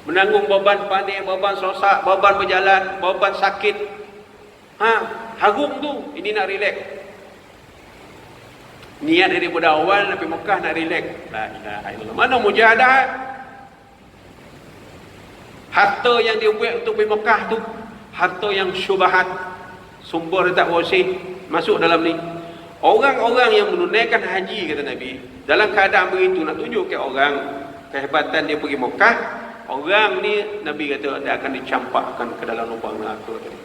Menanggung beban panik, beban sosak, beban berjalan, beban sakit. Harum tu. Ini nak relax. Niat daripada awal nak pergi Mekah nak relax. La ilaha illallah. Mana mujahadah? Harta yang dia buat untuk pergi Mekah tu, harta yang syubhat, sumber dia tak bersih, masuk dalam ni. Orang-orang yang menunaikan haji, kata Nabi, dalam keadaan begitu nak tunjuk ke orang kehebatan dia pergi Mekah, orang ni Nabi kata dia akan dicampakkan ke dalam lubang neraka tadi.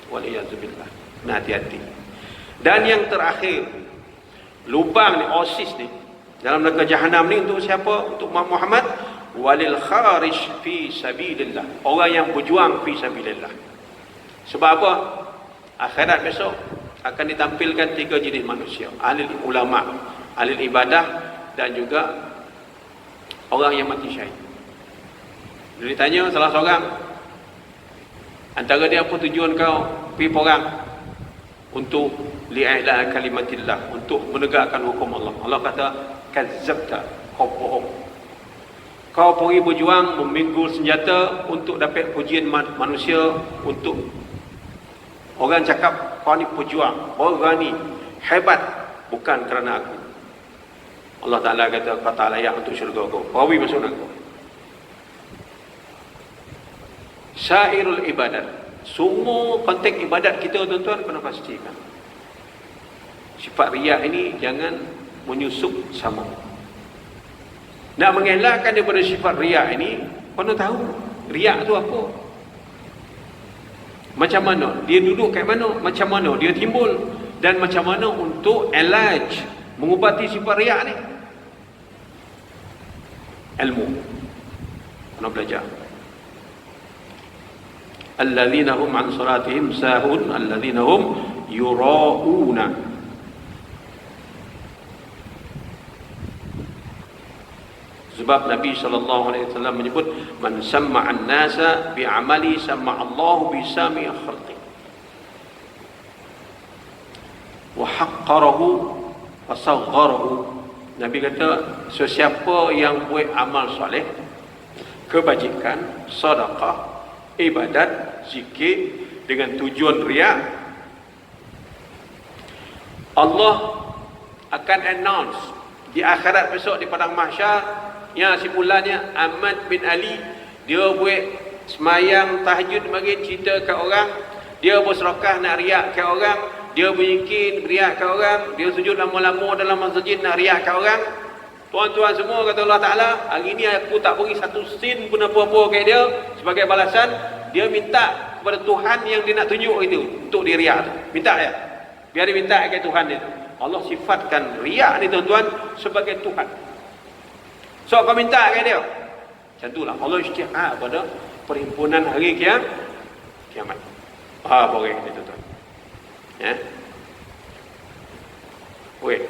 Waliyazubillah. Nah, hati-hati. Dan yang terakhir, lubang ni, osis ni dalam neraka jahanam ni untuk siapa? Untuk Muhammad. Walil kharij fi sabilillah. Orang yang berjuang fi sabilillah. Sebab apa? Akhirat besok akan ditampilkan 3 jenis manusia. Ahli ulama, ahli ibadah, dan juga orang yang mati syahid. Dia ditanya salah seorang, antara dia apa tujuan kau pergi perang? Untuk li'a'la kalimatillah, untuk menegakkan hukum Allah. Allah kata, kazzabta, kau bohong. Kau pergi berjuang meminggul senjata untuk dapat pujian manusia, untuk orang cakap kau ni pejuang, orang ni hebat, bukan kerana aku. Allah Ta'ala kata kau tak layak untuk syurga kau, pergi masuk neraka. Syairul ibadat, semua konteks ibadat kita tuan-tuan kena pastikan sifat riak ini jangan menyusup sama. Nak mengelakkan daripada sifat riak ini, kena tahu riak tu apa, macam mana dia duduk kat mana, macam mana dia timbul, dan macam mana untuk elaj mengubati sifat riak ni. Ilmu kena belajar. Alladzina hum an salatihim sahun alladzina hum yura'una. Sebab Nabi SAW menyebut man samma'an nasa bi'amali samma'allahu bisami khalqi wa haqqarahu wa sagharahu. Nabi kata sesiapa yang buat amal soleh, kebajikan, sedekah, ibadat, zikir dengan tujuan riak, Allah akan announce di akhirat besok di padang mahsyar, yang simpulannya Ahmad bin Ali dia buat semayang tahajud bagi cerita kat orang, dia bersedekah nak riak kat orang, dia berzikir riak kat orang, dia sujud lama-lama dalam masjid nak riak kat orang. Tuan-tuan semua, kata Allah Ta'ala, hari ni aku tak beri satu sen pun apa-apa kat dia, sebagai balasan dia minta kepada Tuhan yang dia nak tunjuk itu untuk dia riak tu. Minta ya, biar dia minta kat Tuhan dia. Allah sifatkan riak ni tuan-tuan sebagai Tuhan. So kau minta kat dia, macam itulah Allah isytihar pada perhimpunan hari kiamat. Boleh kita tuan-tuan ya. Boleh.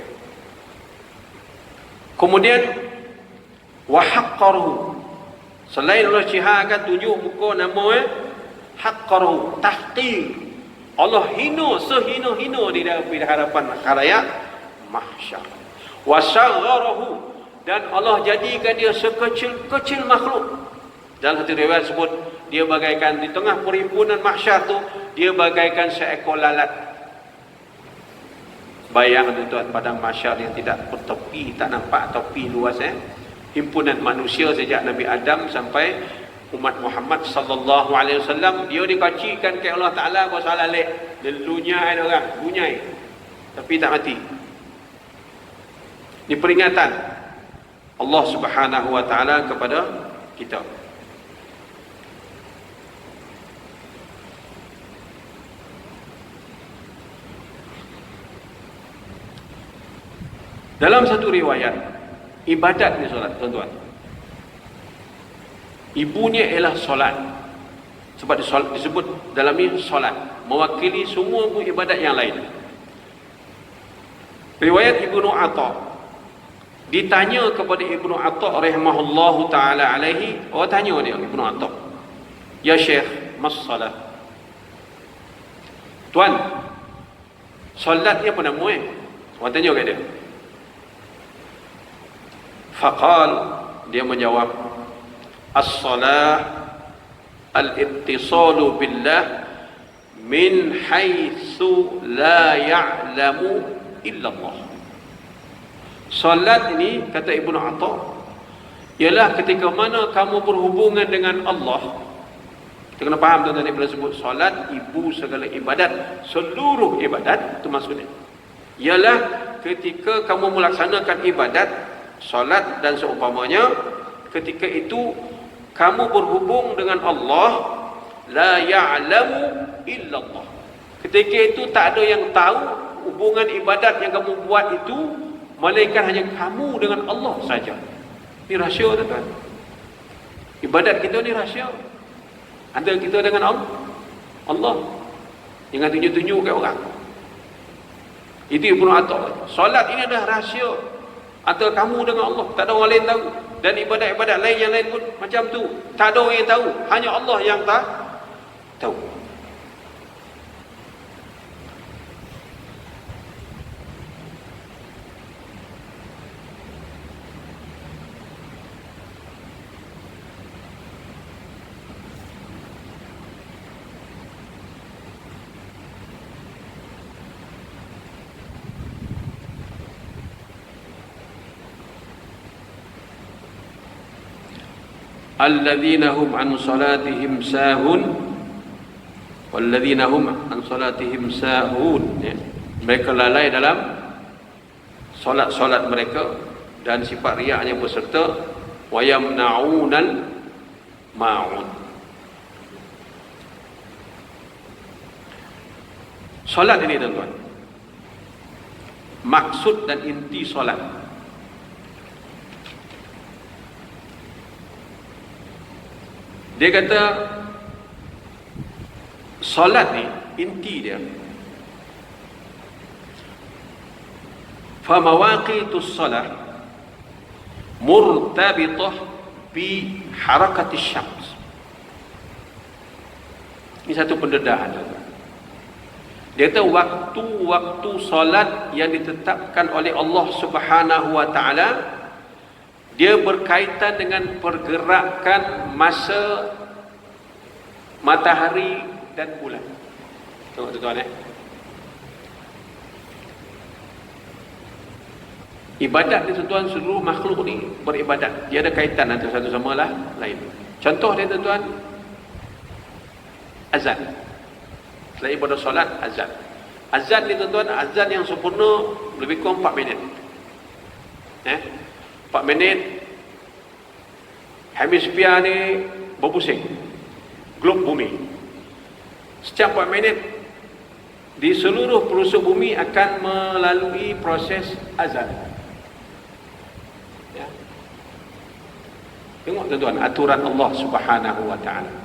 Kemudian wahaqqaruhu, selain Allah syiharkan tunjuk muka nama haqqaruhu, tahqir, Allah hina sehina-hina di hadapan khalayak mahsyar. Wasagharahu, dan Allah jadikan dia sekecil-kecil makhluk. Dalam satu riwayat sebut dia bagaikan di tengah perhimpunan mahsyar tu, dia bagaikan seekor lalat. Bayang tuan-tuan, padang mahsyar yang tidak bertepi, tak nampak tepi luas himpunan manusia sejak Nabi Adam sampai umat Muhammad sallallahu alaihi wasallam, dia dikacikan ke Allah Taala kau salah lek, lelunya ada orang bunyai tapi tak mati. Ini peringatan Allah Subhanahu wa taala kepada kita. Dalam satu riwayat, ibadat ni solat tuan-tuan, ibunya ialah solat. Sebab disebut dalam ni solat, mewakili semua ibadat yang lain. Riwayat Ibnu Atha, ditanya kepada Ibnu Atha rahimahullahu ta'ala alaihi, orang tanya dia, Ibnu Atha, ya Syekh, mas salat? Tuan, solat ni apa nama Orang tanya kat dia. Faqal, dia menjawab, as-salah al-ittisalu billah min haitsu la ya'lamu illa Allah. Salat ini, kata Ibnu Atha, ialah ketika mana kamu berhubungan dengan Allah. Kita kena faham tuan-tuan, bila sebut salat, ibu segala ibadat, seluruh ibadat itu maksudnya. Ialah ketika kamu melaksanakan ibadat salat dan seumpamanya, ketika itu kamu berhubung dengan Allah, la ya'lamu illallah. Ketika itu tak ada yang tahu hubungan ibadat yang kamu buat itu, melainkan hanya kamu dengan Allah saja. Ini rahsia tuan-tuan. Ibadat kita ni rahsia antara kita dengan Allah. Jangan tunjuk-tunjuk kat orang. Itu Ibnu Atha. Solat ini adalah rahsia antara kamu dengan Allah, tak ada orang lain tahu. Dan ibadat-ibadat lain yang lain pun macam tu, tak ada orang yang tahu, hanya Allah yang tahu. alladzina hum an salatihim sahun walladzina hum an salatihim sahun, ya. Mereka lalai dalam solat mereka dan sifat riaknya berserta, wa yamna'unal ma'un. Solat ini tuan-tuan, maksud dan inti solat, dia kata solat ni inti dia, fa mawaqitus salah murtabitah bi harakati syams. Ini satu pendedahan. Dia kata waktu-waktu solat yang ditetapkan oleh Allah Subhanahu wa taala, dia berkaitan dengan pergerakan masa matahari dan bulan. Tengok tuan-tuan, ibadat ni tuan-tuan, seluruh makhluk ni beribadat, dia ada kaitan antara satu sama lain. Contoh dia tuan-tuan, azan. Selain pada solat, azan. Azan ni tuan-tuan, azan yang sempurna lebih kurang 4 minit. 4 minit, hemisfera ni berpusing, globe bumi. Setiap 4 minit di seluruh pelosok bumi akan melalui proses azan. Ya. Tengok tuan-tuan, aturan Allah Subhanahu wa taala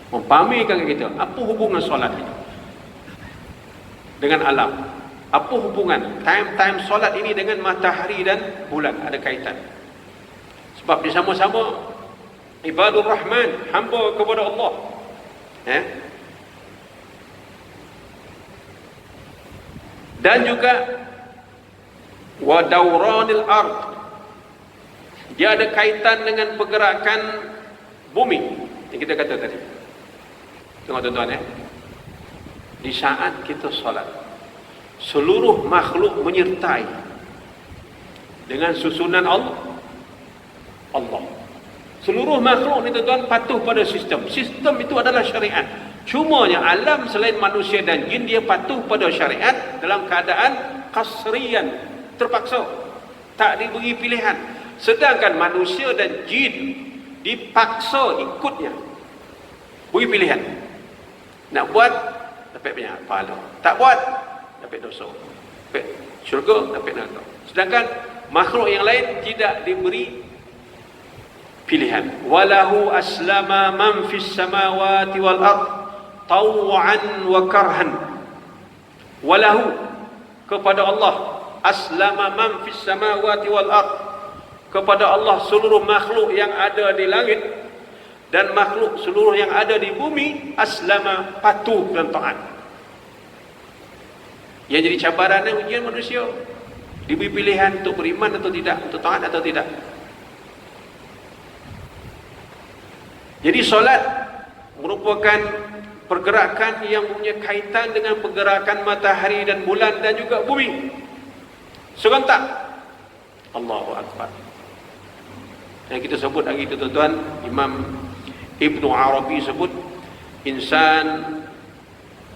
memfahamikan kita apa hubungan solat ini dengan alam, apa hubungan time solat ini dengan matahari dan bulan, ada kaitan. Sebab dia sama-sama ibadur rahman, hamba kepada Allah, dan juga wa dawranil ard, dia ada kaitan dengan pergerakan bumi yang kita kata tadi. Tengok tuan-tuan, di saat kita solat, seluruh makhluk menyertai dengan susunan Allah. Seluruh makhluk ni tuan-tuan patuh pada sistem. Sistem itu adalah syariat. Cumanya alam selain manusia dan jin, dia patuh pada syariat dalam keadaan kasrian, terpaksa, tak diberi pilihan. Sedangkan manusia dan jin dipaksa ikutnya, beri pilihan. Nak buat, dapat banyak pahala. Tak buat, dapat dosa. Dapat syurga, dapat neraka. Sedangkan makhluk yang lain tidak diberi pilihan. Walahu aslama man fis samawati wal ard taw'an wa karhan. Walahu, kepada Allah, aslama man fis samawati wal ard, kepada Allah seluruh makhluk yang ada di langit dan makhluk seluruh yang ada di bumi, aslama, patuh dan taat. Yang jadi cabaran dan ujian manusia, diberi pilihan untuk beriman atau tidak, untuk taat atau tidak. Jadi solat merupakan pergerakan yang punya kaitan dengan pergerakan matahari dan bulan dan juga bumi serentak. Allahu Akbar. Yang kita sebut hari itu tuan-tuan, Imam Ibnu Arabi sebut, insan,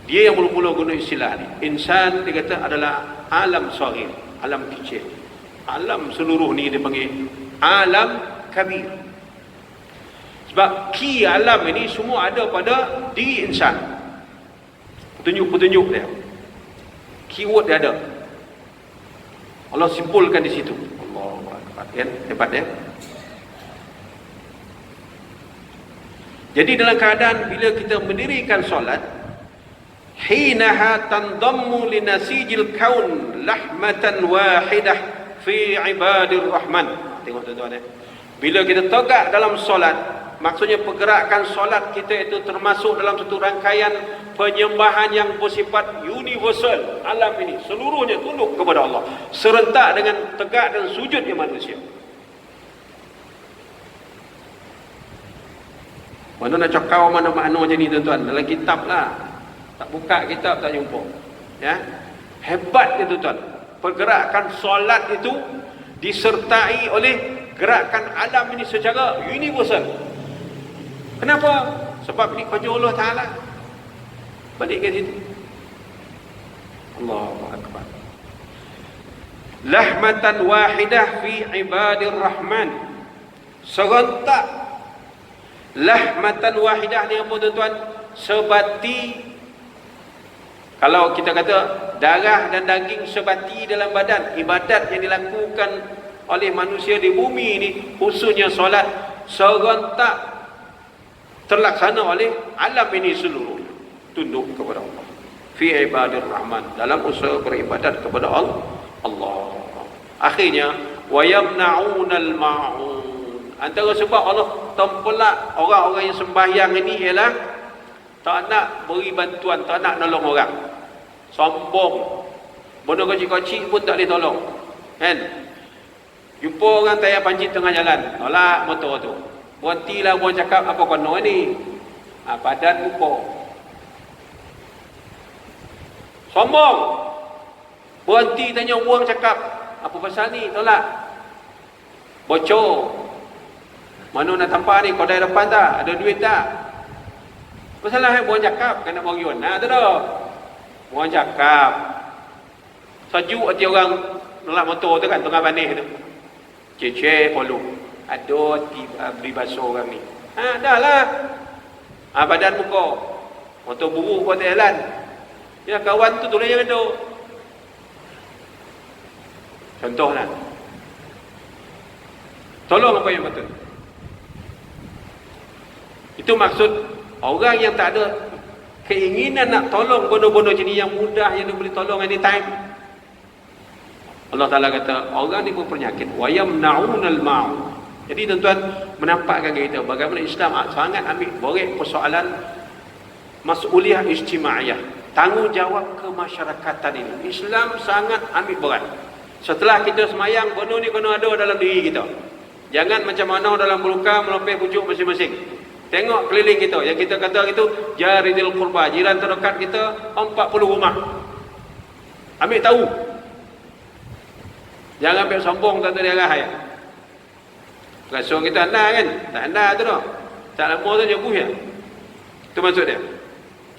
dia yang mula-mula guna istilah ni. Insan, dia kata, adalah alam saghir, alam kecil. Alam seluruh ni dia panggil alam kabir. Sebab ki alam ini semua ada pada diri insan. Petunjuk-petunjuk dia, keyword dia ada. Allah simpulkan di situ. Allahu Akbar. Hebat ya. Jadi dalam keadaan bila kita mendirikan solat, hinaha tandammu linasijil kaun lahmatan wahidah fi ibadir rahman. Tengok tuan-tuan, bila kita tegak dalam solat, maksudnya pergerakan solat kita itu termasuk dalam satu rangkaian penyembahan yang bersifat universal. Alam ini seluruhnya tunduk kepada Allah, serentak dengan tegak dan sujudnya manusia. Mana nak cakap mana-mana macam ni tuan-tuan, dalam kitab lah. Tak buka kitab tak jumpa. Ya, hebat dia tuan-tuan. Pergerakan solat itu disertai oleh gerakkan alam ini secara universal. Kenapa? Sebab ini kerja Allah Ta'ala. Balik ke situ. Allahu Akbar. Lahmatan wahidah fi ibadir rahman. Serentak. Lahmatan wahidah ni apa tuan-tuan? Sebati. Kalau kita kata darah dan daging sebati dalam badan, ibadat yang dilakukan oleh manusia di bumi ini, khususnya solat, serentak terlaksana oleh alam ini seluruhnya. Tunduk kepada Allah. Fi ibadir rahman. Dalam usaha beribadat kepada Allah. Akhirnya, wa yamna'unal ma'un. Antara sebab Allah tempelak orang-orang yang sembahyang ini ialah tak nak beri bantuan, tak nak nolong orang. Sombong. Bodoh kecil-kecil pun tak boleh tolong. Kan? Jumpa orang tayar pancit tengah jalan, tolak motor tu. Berhentilah buang cakap, apa kono ni? Badan muka. Sombong. Berhenti tanya buang cakap, apa pasal ni? Tolak. Bocor. Mana nak tampak ni? Kodai depan tak? Ada duit tak? Masalah buang cakap, kena bagi warna tu dah. Buang cakap. Sejuk hati orang nolak motor tu kan, tengah banih tu. Cece polu. Aduh, beri basuh orang ni. Dah lah. Badan muka. Motor buruk buat jalan. Ya, kawan tu tulis jangan duduk. Contohlah. Tolong apa yang betul. Itu maksud orang yang tak ada keinginan nak tolong bodoh-bodoh jenis yang mudah, yang dia boleh tolong anytime. Allah Ta'ala kata, orang ni pun penyakit. Wa yamna'unal ma'un. Jadi tuan-tuan, menampakkan kita bagaimana Islam sangat ambil borek persoalan mas'uliyah ijtimaiyah, tanggungjawab kemasyarakatan ini. Islam sangat ambil berat. Setelah kita semayang, benda ni kena ada dalam diri kita. Jangan macam mana dalam belukar melopeh pucuk masing-masing. Tengok keliling kita. Yang kita kata itu jaridil qurba, jiran terdekat kita 40 rumah. Ambil tahu. Jangan ambil sombong tak ada darah ya. Rasa kita anda kan? Tak anda tu dah. Tak lama tu jauh ya. Itu maksud dia.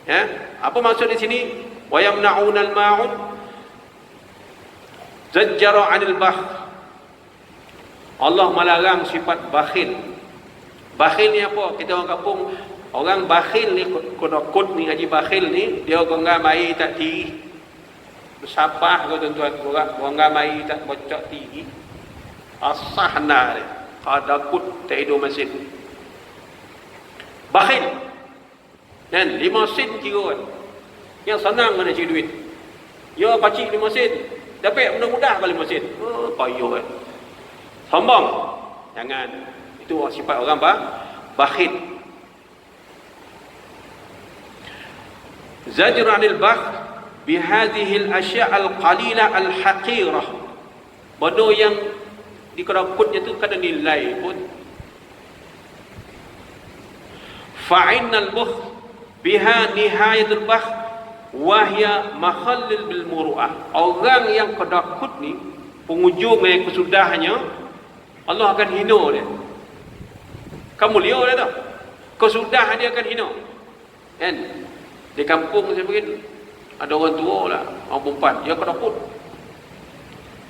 Ya? Apa maksud di sini? Wa yamna'unal ma'un zajjara 'anil bakh. Allah melarang sifat bakhil. Bakhil ni apa? Kita orang kampung, orang bakhil ni, kod ni, haji bakhil ni, dia orang mai tak tiri. Bersapah ke tuan-tuan, orang mai tak bocok tiri. Asahna dia. Kadakut tak hidup masjid. Bakhil. Dan 5 sen kira kan. Yang senang kena cik duit. Ya pacik 5 sen. Dapat mudah-mudah kali 5 sen. Payuh kan. Sombong. Jangan. Itu sifat orang bakhil. Zajr 'anil bakh bihadhihi al-asya' al-qalila al-haqirah. Benda yang dikerakutnya tu kadang nilai pun. Fa'innal bukh biha nihayatul bakh wahya makhallil bil muru'ah. Orang yang kedakut ni, penghujung yang kesudahnya, Allah akan hina dia. Kamu lihat dia tak? Kesudahan dia akan hina. Kan? Di kampung saya pergi, ada orang tua lah, orang perempuan, dia kedakut.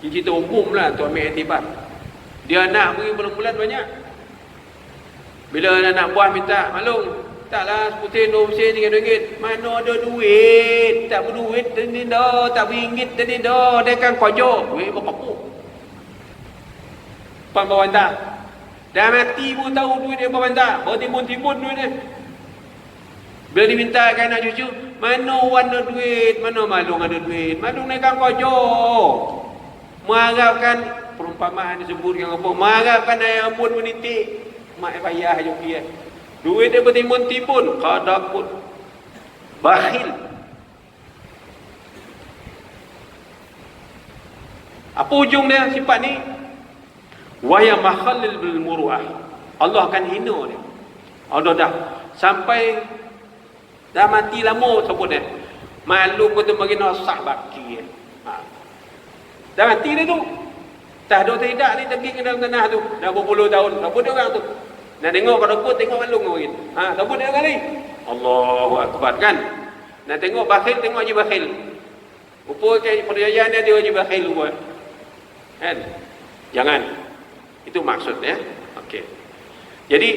Dia cerita umum lah, tu ambil iktibar. Dia nak beri bulan-bulan banyak. Bila anak buah minta, malung, taklah 10 sen, 20 sen, RM3. Mana ada duit? Tak berduit tadi dah, tak beringgit tadi dah. Dia kan kojok. Duit berkapuk. Pan bawah tak? Dah mati pun tahu duit dia bawah tak? Bertimbun-timbun duit dia. Bila dimintakan anak cucu, mana warna duit? Mana malung ada duit? Malung naikkan kojok. Mengharapkan, perumpamaan disebutkan apa? Mengharapkan air ampun menitik. Mak payah joki eh. Duit dia bertimbun-timbun, kadakut. Bakhil. Apa ujung dia sifat ni? Wahya makhallil bil muru'ah. Allah akan hina dia. Allah dah sampai dah mati lama sebut dia. Malu kau tu bagi nak sah baki. Dah mati dia tu. Atas tu tidak ni deging dalam tanah tu. Dah berpuluh tahun. Siapa dia orang tu? Nak tengok pada aku tengok malung orang. Siapa dia kali? Allahu Akbar kan. Nak tengok bakhil, tengok Haji Bakhil. Rupa ke perjayaan dia Haji Bakhil rupa. Kan? Jangan. Itu maksudnya. Okey. Jadi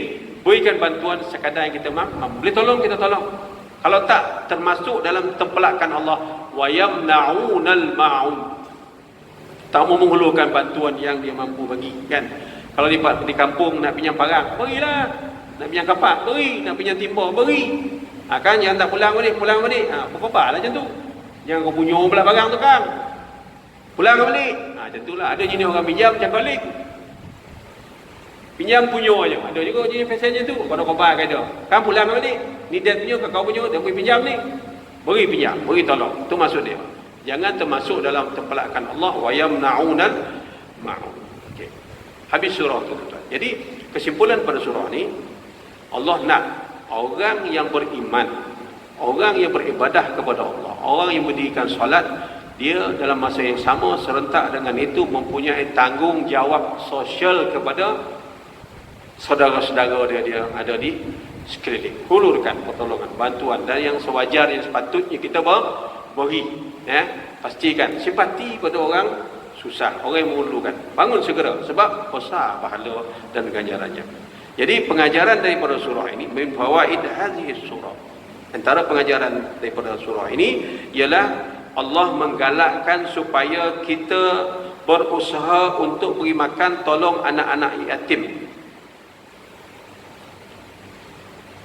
berikan bantuan sekadar yang kita mampu. Boleh tolong, kita tolong. Kalau tak termasuk dalam tempelakan Allah, wa yamna'unal ma'un. Tak mau menghulurkan bantuan yang dia mampu bagi, kan? Kalau di kampung nak pinjam parang, berilah. Nak pinjam kapak, beri. Nak pinjam timba, beri. Kan yang tak pulang balik. Berkobarlah macam tu. Jangan kau punya pula barang tu kan. Pulang balik. Macam itulah. Ada jenis orang pinjam macam kolik. Pinjam punya aja. Ada juga jenis fashion macam tu. Kau nak kobar ke dia. Kan pulang balik. Ni dia punya ke kau punya. Dia boleh pinjam ni. Beri pinjam. Beri tolong. Itu maksud dia. Jangan termasuk dalam tempelakan Allah. Wa yamna'unal ma'un. Okay. Habis surah tu. Jadi kesimpulan pada surah ni. Allah nak orang yang beriman. Orang yang beribadah kepada Allah. Orang yang mendirikan solat. Dia dalam masa yang sama serentak dengan itu mempunyai tanggungjawab sosial kepada saudara-saudara dia ada di sekeliling. Hulurkan pertolongan, bantuan dan yang sewajar yang sepatutnya kita beri. Pastikan simpati pada orang susah, orang yang memerlukan. Bangun segera sebab besar pahala dan ganjarannya. Jadi pengajaran daripada surah ini min fawaid hadhihi surah. Antara pengajaran daripada surah ini ialah Allah menggalakkan supaya kita berusaha untuk beri makan tolong anak-anak yatim.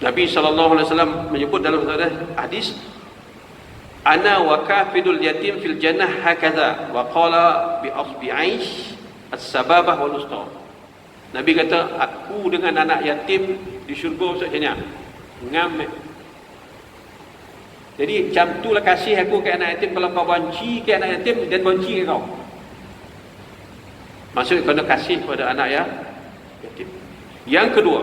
Nabi SAW menyebut dalam hadis, ana wa kafidul yatim fil jannah hakadha wa qala bi asbi'aish as-sababah wal usta. Nabi kata aku dengan anak yatim di syurga macam ni. Ngam. Jadi macam itulah kasih aku ke anak yatim. Kalau kau benci ke anak yatim, dan benci ke kau. Maksudnya kena kasih pada anak yatim. Yang kedua,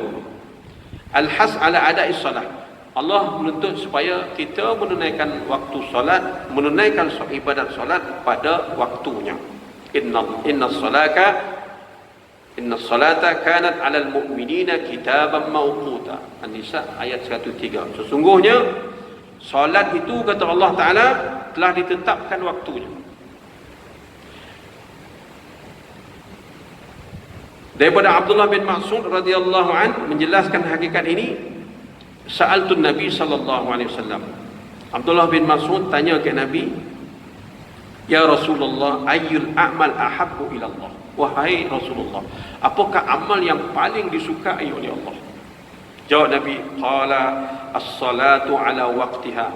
al-has ala ada'i salat. Allah menuntut supaya kita menunaikan waktu solat, menunaikan ibadat solat pada waktunya. Inna salata kanat 'alal mu'minina kitaban mawquta. An-Nisa ayat 103. Sesungguhnya solat itu kata Allah Taala telah ditetapkan waktunya. Daripada Abdullah bin Mas'ud radhiyallahu an menjelaskan hakikat ini, sa'altun Nabi sallallahu alaihi wasallam. Abdullah bin Mas'ud tanya ke Nabi, ya Rasulullah, ayyul a'mal ahabbu ila Allah? Wahai Rasulullah, apakah amal yang paling disukai oleh Allah? Jawab Nabi, qala as-salatu ala waqtiha.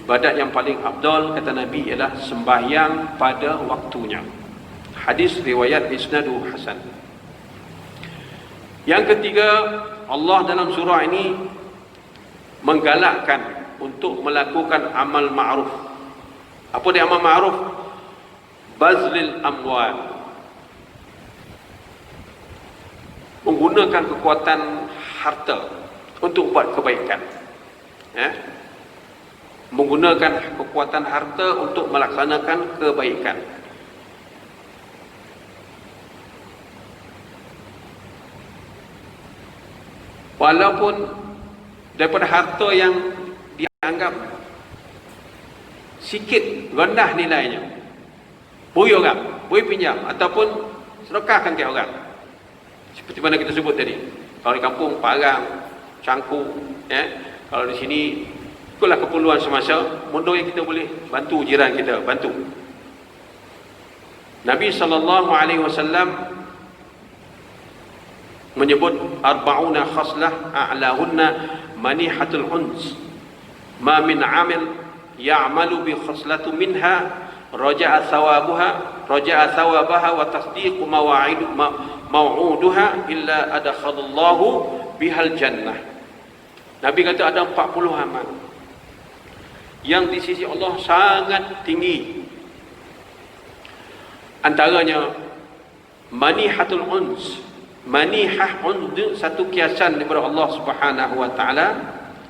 Ibadat yang paling afdal kata Nabi ialah sembahyang pada waktunya. Hadis riwayat isnadu hasan. Yang ketiga, Allah dalam surah ini menggalakkan untuk melakukan amal ma'ruf. Apa dia amal ma'ruf? Bazlil amwal. Menggunakan kekuatan harta untuk buat kebaikan. Menggunakan kekuatan harta untuk melaksanakan kebaikan. Walaupun daripada harta yang dianggap sikit, rendah nilainya, beri orang, beri pinjam ataupun sedekahkan ke orang. Seperti mana kita sebut tadi, kalau di kampung parang, cangkuk, kalau di sini itulah keperluan semasa, mudah yang kita boleh bantu jiran kita, bantu. Nabi SAW menyebut arba'una khaslah a'lahunna manihatul uns. Ma min 'amil ya'malu bi khaslatu minha raja'a thawabaha wa tasdiqu maw'uduha illa adakhalallahu bihal jannah. Nabi kata ada 40 amal yang di sisi Allah sangat tinggi. Antaranya manihatul uns. Manihah uns, satu kiasan daripada Allah Subhanahu wa taala.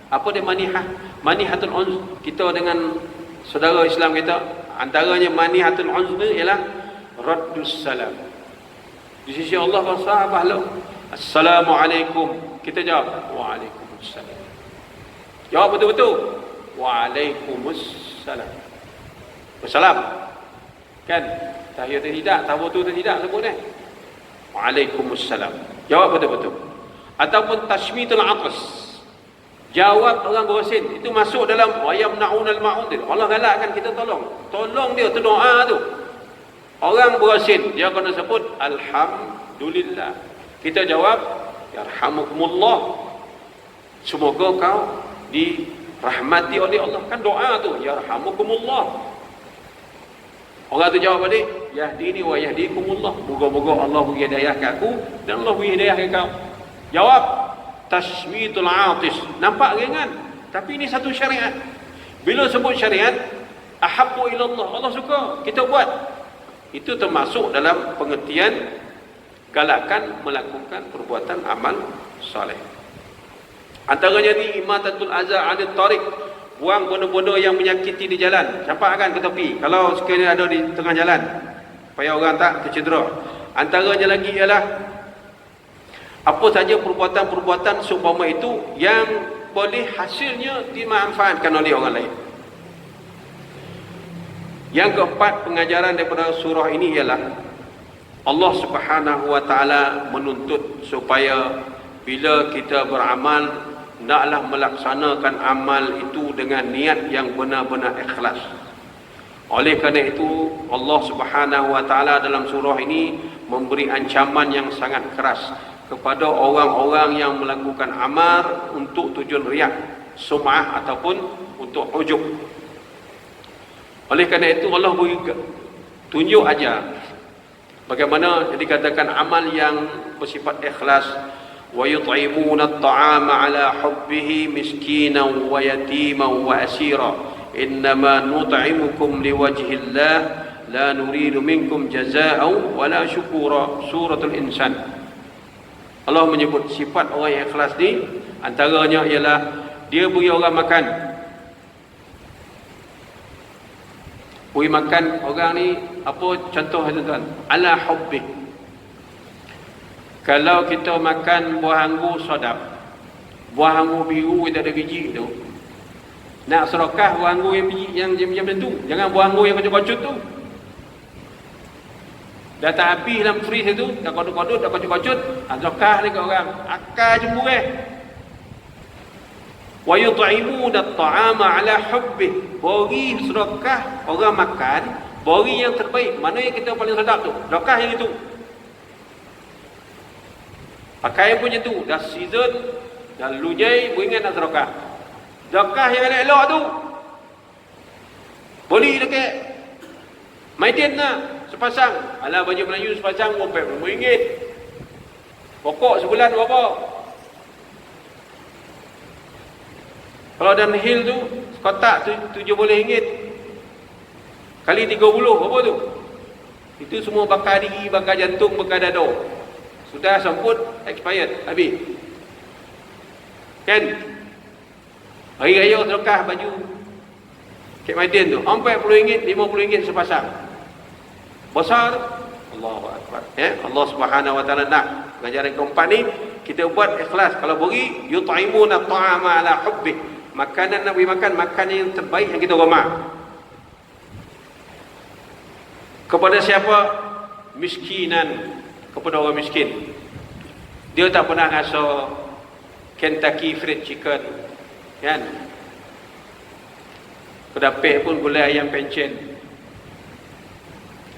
Apa dia manihah? Manihatul uns, kita dengan saudara Islam kita, antaranya manihatul uns ni ialah raddus salam. Di sisi Allah besar pahala. Assalamualaikum, kita jawab waalaikumsalam. Jawab betul-betul waalaikumsalam. Wassalam. Kan? Tahiyat tidak, tawadhu tidak sebut ni. Waalaikumsalam. Jawab betul-betul. Ataupun tashmitul atas. Jawab orang bersin. Itu masuk dalam wayamnaunal ma'un. Allah galakkan kita tolong. Tolong dia tu doa tu. Orang bersin dia kena sebut alhamdulillah. Kita jawab yarhamukumullah. Semoga kau dirahmati oleh Allah. Kan doa tu yarhamukumullah. Orang tu jawab balik, yahdini wa yahdikumullah. Moga-moga Allah beri hidayah ke aku dan Allah beri hidayah ke kau. Jawab tashmitul atis. Nampak ringan, tapi ini satu syariat. Bila sebut syariat, ahabbu ilallah, Allah suka, kita buat. Itu termasuk dalam pengertian galakan melakukan perbuatan amal soleh. Antaranya ni imatatul azza 'anil tariq, buang benda-benda yang menyakiti di jalan, campakkan ke tepi kalau sekiranya ada di tengah jalan, supaya orang tak tercedera. Antaranya lagi ialah apa saja perbuatan-perbuatan seumpama itu yang boleh hasilnya dimanfaatkan oleh orang lain. Yang keempat, pengajaran daripada surah ini ialah Allah Subhanahu wa taala menuntut supaya bila kita beramal, naklah melaksanakan amal itu dengan niat yang benar-benar ikhlas. Oleh kerana itu Allah Subhanahu wa taala dalam surah ini memberi ancaman yang sangat keras kepada orang-orang yang melakukan amal untuk tujuan riak, sum'ah ataupun untuk ujub. Oleh kerana itu Allah beri tunjuk aja bagaimana dikatakan amal yang bersifat ikhlas. وَيُطْعِمُونَ الطَّعَامَ عَلَى حُبِّهِ مِسْكِينًا وَيَتِيمًا وَأَسِيرًا إِنَّمَا نُطْعِمُكُمْ لِوَجْهِ اللَّهِ لَا نُرِيدُ مِنْكُمْ جَزَاءً وَلَا شُكُورًا. Suratul Insan. Allah menyebut sifat orang yang ikhlas ni, antaranya ialah dia beri orang makan. Beri makan orang ni, apa contoh tuan-tuan? Ala hubbih. Kalau kita makan buah anggur sedap, buah anggur biru yang tak ada biji tu, nak sedekah buah anggur yang biji yang macam tu, jangan buah anggur yang kocut-kocut tu. Dah tak habis dalam freeze tu, dah kodut-kodut, dah kocut-kocut, sedekah ni ke orang, akal cemburuh. Wa yut'imuna at-ta'ama 'ala hubbih. Beri sedekah orang makan, beri yang terbaik. Mana yang kita paling sedap tu? Sedekah yang itu. Pakaian punya tu dah season, dah lunyai, beringat nak sedekah. Sedekah yang elok-elok tu beli dekat Maidin lah sepasang. Alah, baju Melayu sepasang RM45. Pokok sebulan berapa? Kalau dalam hill tu kotak RM70 kali 30 berapa tu? Itu semua bakar diri, bakar jantung, bakar dada. Sudah semput, expired, habis. Kan? Hari raya sedekah baju Kek Maidin tu RM40, RM50 sepasang. Besar tu. Allahu Akbar. Allah Subhanahu wa taala nak pengajaran keempat ni kita buat ikhlas. Kalau beri yut'imuna ta'ama 'ala hubbih. Makanan nak beri makan, makanan yang terbaik yang kita hormat. Kepada siapa? Miskinan. Kepada orang miskin. Dia tak pernah rasa Kentucky Fried Chicken, kan? Kedapih pun gulai ayam pencen.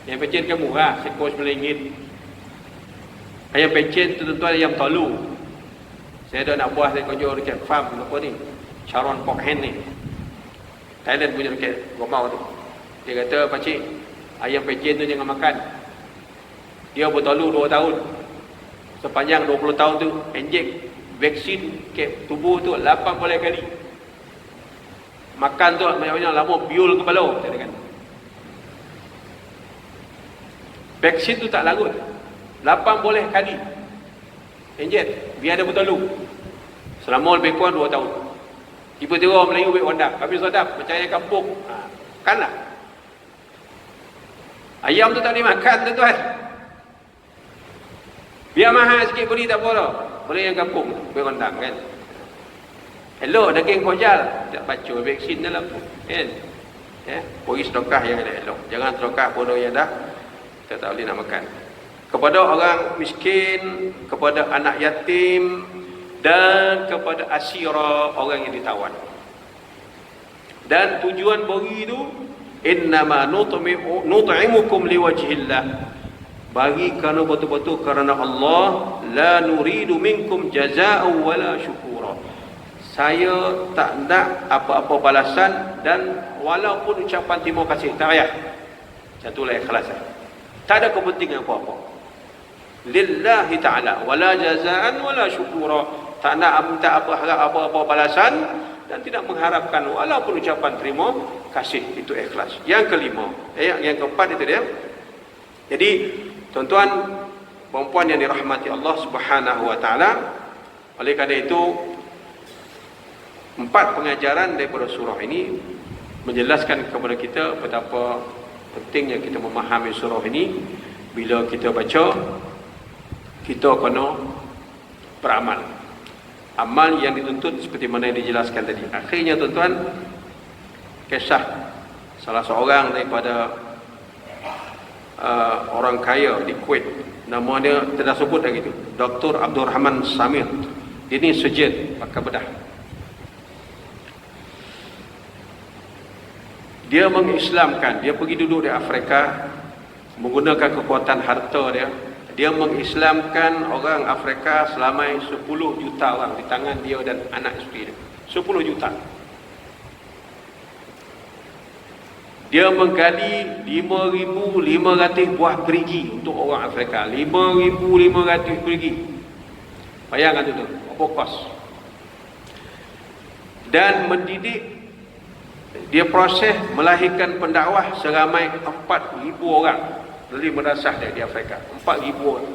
Ayam pencen kan murah, sekor RM9. Ayam pencen tu tentu ayam tolu. Saya ada nak buah, saya konjur dekat farm apa ni, Charon Pork Hen ni, Thailand punya dekat Gomau tu. Dia kata, pakcik, ayam pencen tu jangan makan. Dia bertalu 2 tahun. Sepanjang 20 tahun tu injek vaksin ke tubuh tu 80 kali. Makan tu banyak-banyak lama biul kepala, saya kata. Vaksin tu tak larut. 80 kali injek biar dia bertalu. Selama lebih kurang 2 tahun. Tiba-tiba orang Melayu baik wandak, habis sedap macam ayam kampung. Kanlah. Ayam tu tak boleh makan tuan-tuan. Biar mahal sikit beli tak apa dah. Boleh yang kampung, boleh rendang kan. Elok daging kojal, tak baca vaksin dalam tu kan. Pergi sedekah yang elok. Jangan sedekah bodoh yang dah kita tak boleh nak makan. Kepada orang miskin, kepada anak yatim, dan kepada asyira, orang yang ditawan. Dan tujuan bagi itu, innama nut'imukum liwajhillah, bagi kerana betul-betul kerana Allah, la nuridu minkum jazaa'an wala syukura. Saya tak nak apa-apa balasan dan walaupun ucapan terima kasih, tak payah. Satulah ikhlas. Tak ada kepentingan apa-apa. Lillahi ta'ala, wala jazaa'an wala syukura. Tak nak minta apa-apa balasan dan tidak mengharapkan walaupun ucapan terima kasih. Itu ikhlas. Yang kelima, yang keempat itu dia. Jadi tuan-tuan, puan-puan yang dirahmati Allah Subhanahu wa taala, oleh kerana itu 4 pengajaran daripada surah ini menjelaskan kepada kita betapa pentingnya kita memahami surah ini. Bila kita baca, kita kena beramal. Amal yang dituntut seperti mana yang dijelaskan tadi. Akhirnya tuan-tuan, kisah salah seorang daripada orang kaya di Kuwait, nama dia tidak sebut lagi tu, Dr. Abdul Rahman Samir. Dia ni surgeon pakar bedah. Dia mengislamkan, dia pergi duduk di Afrika menggunakan kekuatan harta dia. Dia mengislamkan orang Afrika selama 10 juta orang di tangan dia dan anak isteri dia. 10 juta. Dia menggali 5,500 buah gerigi untuk orang Afrika. 5,500 gerigi. Bayangkan tu, apa kos. Dan mendidik, dia proses melahirkan pendakwah seramai 4,000 orang dari madrasah di Afrika. 4,000 orang.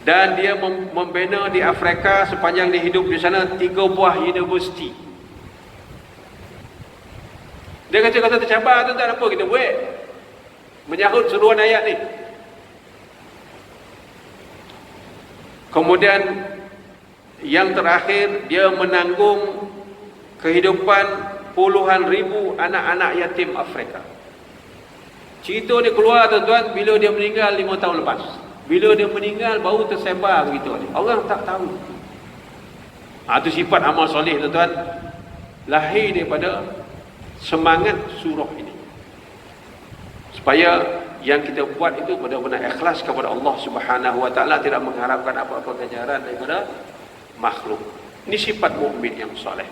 Dan dia membina di Afrika sepanjang dia hidup di sana 3 buah universiti. Dia kata tercabar tu, tak apa kita buat menyahut seruan ayat ni. Kemudian yang terakhir, dia menanggung kehidupan puluhan ribu anak-anak yatim Afrika. Cerita dia keluar tuan-tuan bila dia meninggal 5 tahun lepas. Bila dia meninggal baru tersebar begitu. Orang tak tahu. Itu sifat amal soleh tuan-tuan, lahir daripada semangat surah ini. Supaya yang kita buat itu benar-benar ikhlas kepada Allah Subhanahu wa taala, tidak mengharapkan apa-apa ganjaran daripada makhluk. Ini sifat mukmin yang soleh,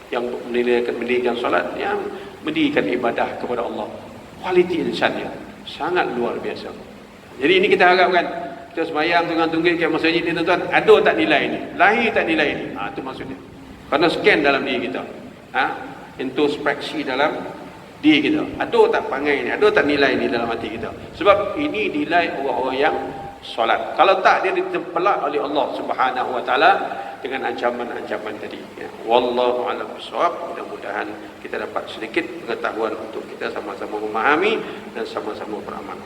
yang mendirikan solat, yang mendirikan ibadah kepada Allah. Kualiti insannya sangat luar biasa. Jadi ini kita harapkan kita sembahyang tunggang-tunggil kat masjid ni tuan-tuan, ada tak nilai ni? Lahir tak nilai ni? Itu maksudnya. Kerana scan dalam diri kita. Introspeksi dalam diri kita. Ada tak pangai ni? Ada tak nilai ni dalam hati kita? Sebab ini nilai orang-orang yang solat. Kalau tak, dia ditempelak oleh Allah Subhanahu wa taala dengan ancaman-ancaman tadi. Wallahu a'lam bishawab. Mudah-mudahan kita dapat sedikit pengetahuan untuk kita sama-sama memahami dan sama-sama beramal.